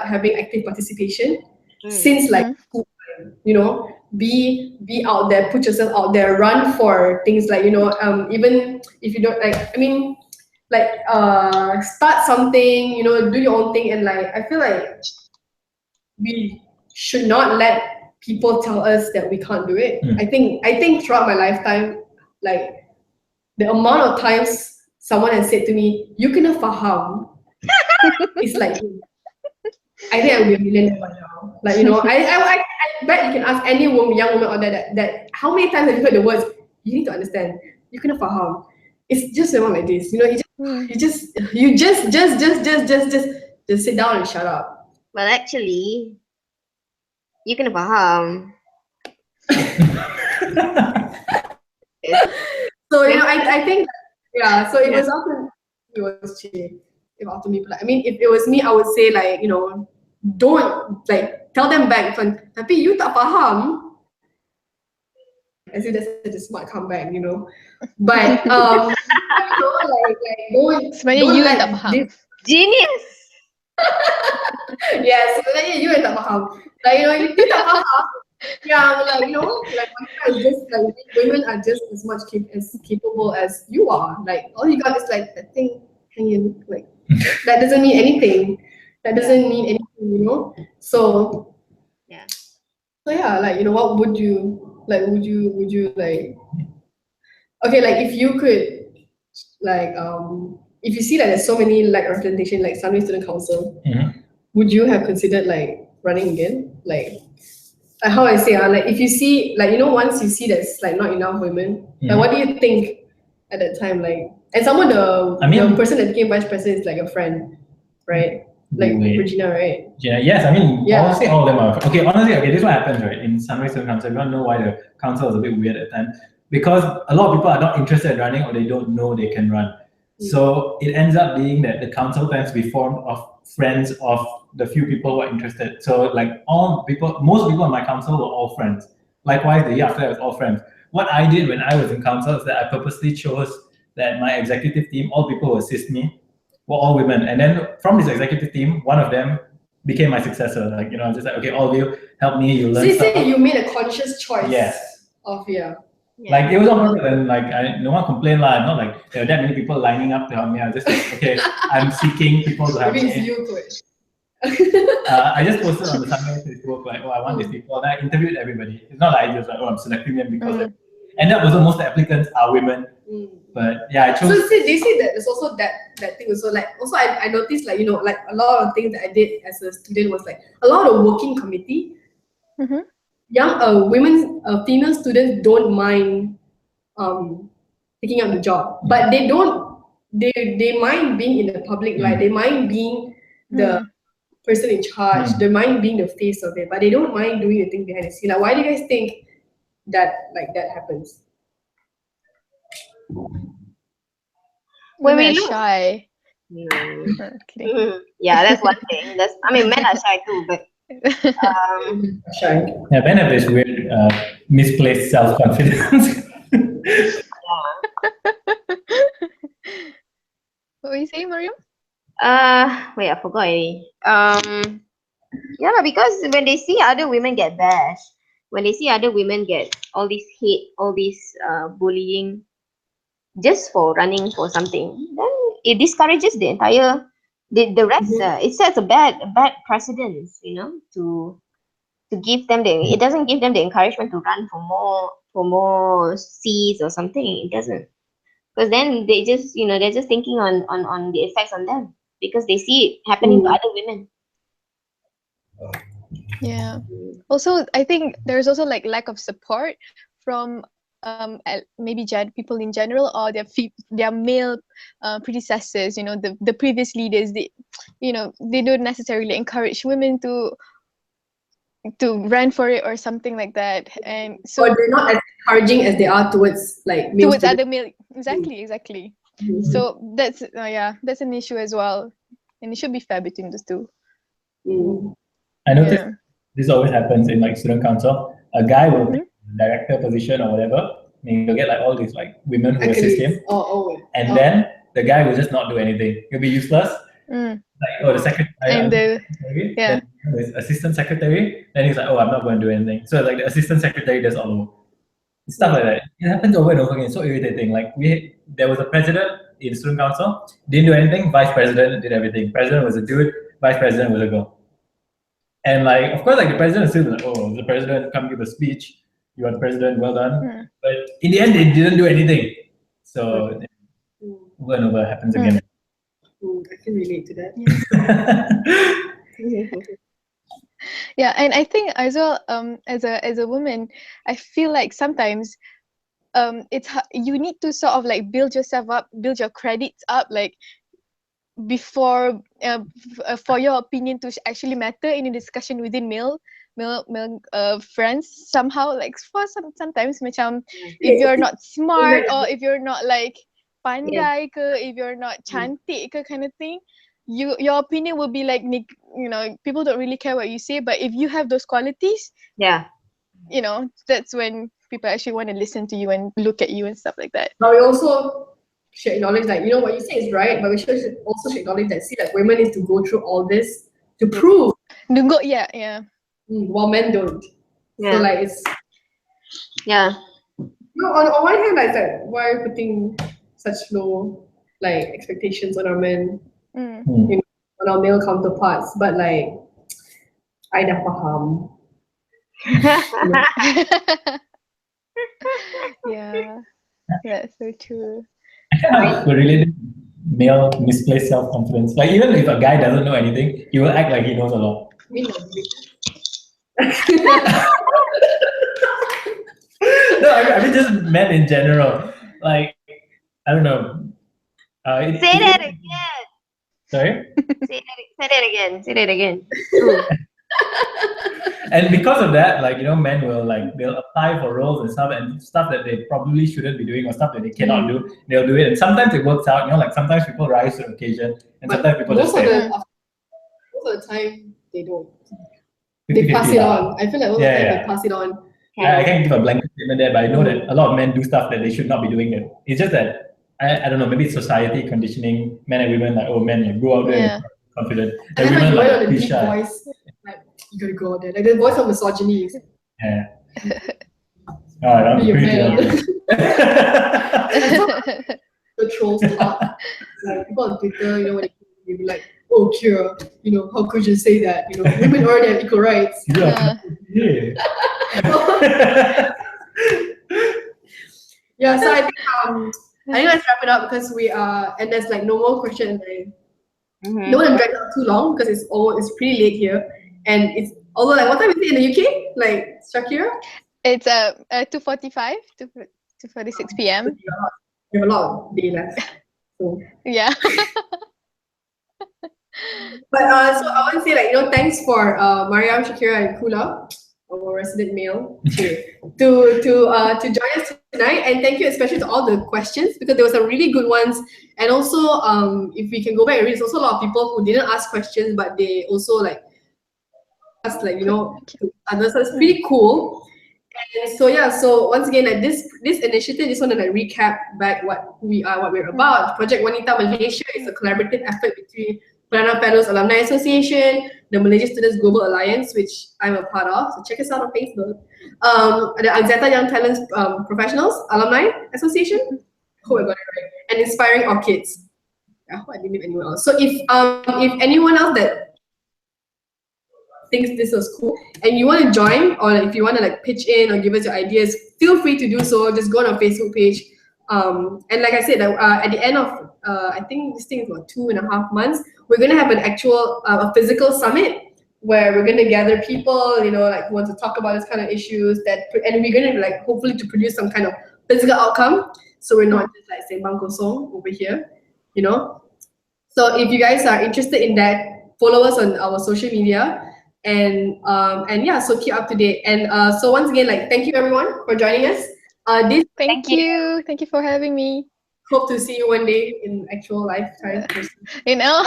having active participation since like school time, be out there, put yourself out there, run for things like even if you don't start something, do your own thing. And like I feel like we should not let people tell us that we can't do it. I think throughout my lifetime, like the amount of times someone has said to me, "You kena faham," it's like I think I would be a millionaire by now. Like I bet you can ask any young woman out there that how many times have you heard the words, "You need to understand, you kena faham." It's just something like this, you just sit down and shut up. Well, actually, you kena faham. So I think so it was often up to me. But I mean, if it was me, I would say like don't like tell them back. Tapi you tak faham. I think that's such a smart comeback, But don't sebenarnya you tak faham. Genius. Yes, you tak faham. Like you tak faham. Yeah, like women are just as much as capable as you are. Like all you got is like that thing hanging. Like that doesn't mean anything. So like what would you like? Would you like? Okay, like if you could like if you see that there's so many lack of representation, like Sunway Student Council, would you have considered like running again? Like how I say, like if you see, like once you see there's like not enough women, like what do you think at that time? Like, and the person that became vice president is like a friend, right? Like Regina, right? Yeah, yes. I mean, honestly, all of them are okay. Honestly, okay, this is what happens, right? In Sunway Student Council, you don't know why the council was a bit weird at the time, because a lot of people are not interested in running or they don't know they can run. So it ends up being that the council tends to be formed of friends of the few people who are interested. So like most people in my council were all friends. likewise, the year after, I was all friends. What I did when I was in council is that I purposely chose that my executive team, all people who assist me, were all women. And then from this executive team, one of them became my successor. Like, you know, just like, okay, all of you help me, you learn So you stuff. say you made a conscious choice. Yes. Of Like, it was on purpose, and like, no one complained lah. Not like there were that many people lining up to help me. I was just like, okay, I'm seeking people to help maybe me. it's you, Coach. I just posted on the Sunday Facebook like, oh, I want these people. And I interviewed everybody. It's not like I just like, oh, I'm selecting them because and that was most applicants are women. But yeah, I chose. So see, they say that there's also that thing also. Like also, I noticed like, you know, like a lot of things that I did as a student was like a lot of working committee. Young women, female students don't mind taking up the job, but they don't. They mind being in the public light. They mind being the person in charge. They mind being the face of it, but they don't mind doing the thing behind the scene. Like, why do you guys think that like that happens? Women are shy. Yeah, that's one thing. I mean, men are shy too, but Shy. Yeah, men have this weird misplaced self-confidence. What were you saying, Mariam? wait, I forgot already. Yeah, because when they see other women get bashed, when they see other women get all this hate, all this bullying, just for running for something, then it discourages the entire the rest. It sets a bad precedence, you know, to give them it doesn't give them the encouragement to run for more seats or something. It doesn't, because then they just, you know, they're just thinking on the effects on them because they see it happening to other women. Yeah. Also, I think there's also like lack of support from maybe people in general, or their male predecessors. You know, the previous leaders. They don't necessarily encourage women to run for it or something like that. And so, or they're not as encouraging as they are towards like male towards students. other male. Exactly. So that's that's an issue as well, and it should be fair between those two. I noticed this always happens in like student council. A guy will take a director position or whatever. I mean, you'll get like all these like women who assist him. Then the guy will just not do anything. He'll be useless. Like, the secretary. And then the assistant secretary. Then he's like, oh, I'm not going to do anything. So like the assistant secretary does all over. Stuff like that. It happens over and over again. It's so irritating. Like there was a president in student council, didn't do anything. Vice president did everything. President was a dude. Vice president was a girl. And like, of course, like the president is still like, oh, the president come give a speech. You are the president, well done. But in the end, they didn't do anything. So over and over happens again. I can relate to that. Yeah, and I think as well, as a woman, I feel like sometimes you need to sort of like build yourself up, build your credits up, like before for your opinion to actually matter in a discussion within male friends somehow. Like for sometimes macam if you're not smart or if you're not like pandai ke, if you're not cantik ke kind of thing, your opinion will be like, you know, people don't really care what you say. But if you have those qualities, you know, that's when people actually want to listen to you and look at you and stuff like that. But we also should acknowledge that, you know, what you say is right, but we should also acknowledge that, see, like women need to go through all this to prove. While men don't. So like it's you know, on one hand, like why are we putting such low like expectations on our men, you know, on our male counterparts? But like I dah faham. Yeah, that's so true. We're related male misplaced self-confidence. Like even if a guy doesn't know anything, he will act like he knows a lot. No, I mean just men in general. Like, I don't know. Say that again. Sorry? Say that again. And because of that, like, you know, men will like, they'll apply for roles and stuff that they probably shouldn't be doing, or stuff that they cannot do, they'll do it. And sometimes it works out, you know, like sometimes people rise to the occasion and sometimes people just say. Most of the time they don't. They pass it on. I feel like most of the time they pass it on. I can't give a blanket statement there, but I know that a lot of men do stuff that they should not be doing. It. It's just that I don't know, maybe it's society conditioning men and women like, oh, men like, go out there and be confident. And then women you went like, on a be deep shy. voice, like you gotta go out there, like the voice of misogyny. Yeah. Oh, I'm Be a pretty man. young. The trolls talk. Like people on Twitter, you know, when they be like, "Oh, Kira, you know, how could you say that? You know, women already have equal rights." Yeah. Yeah. So I think let's wrap it up because we are, and there's like no more questions. Mm-hmm. No one drag out too long because it's pretty late here, and it's although like what time is it in the UK? Like Shakira? It's 2:45 to 2:46 p.m. We have a lot of day left. So. Yeah. But so I want to say, like, you know, thanks for Mariam, Shakira, and Kula, our resident male, to join us tonight. And thank you especially to all the questions because there were some really good ones. And also, if we can go back and read, there's also a lot of people who didn't ask questions, but they also like asked, like, you know, to others. So it's pretty cool. And so yeah, so once again, like this initiative, just want to like recap back what we are, what we're about. Projek Wanita Malaysia is a collaborative effort between Perdana Fellows Alumni Association, the Malaysia Students Global Alliance, which I'm a part of. So check us out on Facebook. The Axiata Young Talents Professionals Alumni Association. Hope I got it right. And Inspiring Orchids. I hope I didn't leave anyone else. So if anyone else that thinks this was cool and you want to join, or if you want to like pitch in or give us your ideas, feel free to do so. Just go on our Facebook page. And like I said, at the end of I think this thing is about 2.5 months, we're gonna have an actual a physical summit where we're gonna gather people, you know, like who want to talk about this kind of issues and we're gonna like hopefully to produce some kind of physical outcome. So we're not just like Sembang Kosong over here, you know. So if you guys are interested in that, follow us on our social media. And yeah, so keep up to date. And so once again, like thank you everyone for joining us. Thank you for having me. Hope to see you one day in actual lifetime. You know.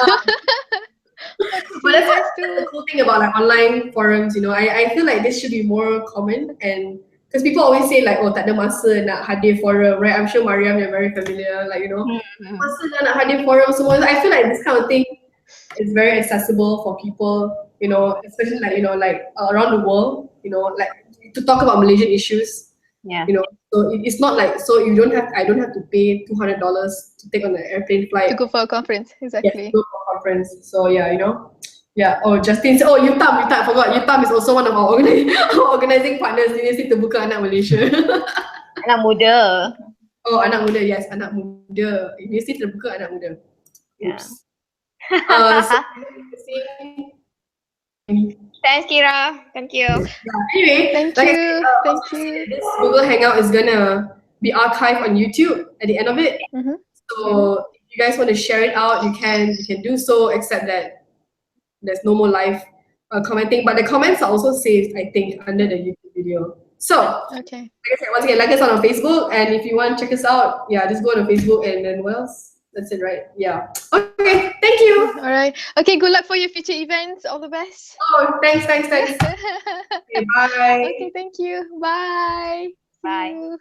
But that's the cool thing about like online forums, you know. I feel like this should be more common, and because people always say like, oh, tak ada masa nak hadir forum, right? I'm sure Mariam, you're very familiar, like, you know, masa nak hadir forum semua. I feel like this kind of thing is very accessible for people, you know, especially like, you know, like around the world, you know, like to talk about Malaysian issues. Yeah. You know, so it's not like, so I don't have to pay $200 to take on an airplane flight to go for a conference. Exactly. Yeah, to go for a conference. So yeah, you know, yeah. Oh, Justin said, oh, UTAM, I forgot. UTAM is also one of our organizing partners. Universiti Terbuka Anak Malaysia. Anak muda. Oh, anak muda, yes, anak muda. Universiti Terbuka Anak Muda. Yeah. Oops. Thanks, Kira. Thank you. Anyway, Thank like you. I said, Thank you. this Google Hangout is gonna be archived on YouTube at the end of it. So if you guys want to share it out, you can do so, except that there's no more live commenting, but the comments are also saved, I think, under the YouTube video. So Okay. like I said, once again, like us on Facebook, and if you want to check us out, yeah, just go on Facebook, and then what else? That's it, right? Yeah. Okay, thank you. All right. Okay, good luck for your future events. All the best. Oh, thanks. Okay, bye. Okay, thank you. Bye. See Bye. you.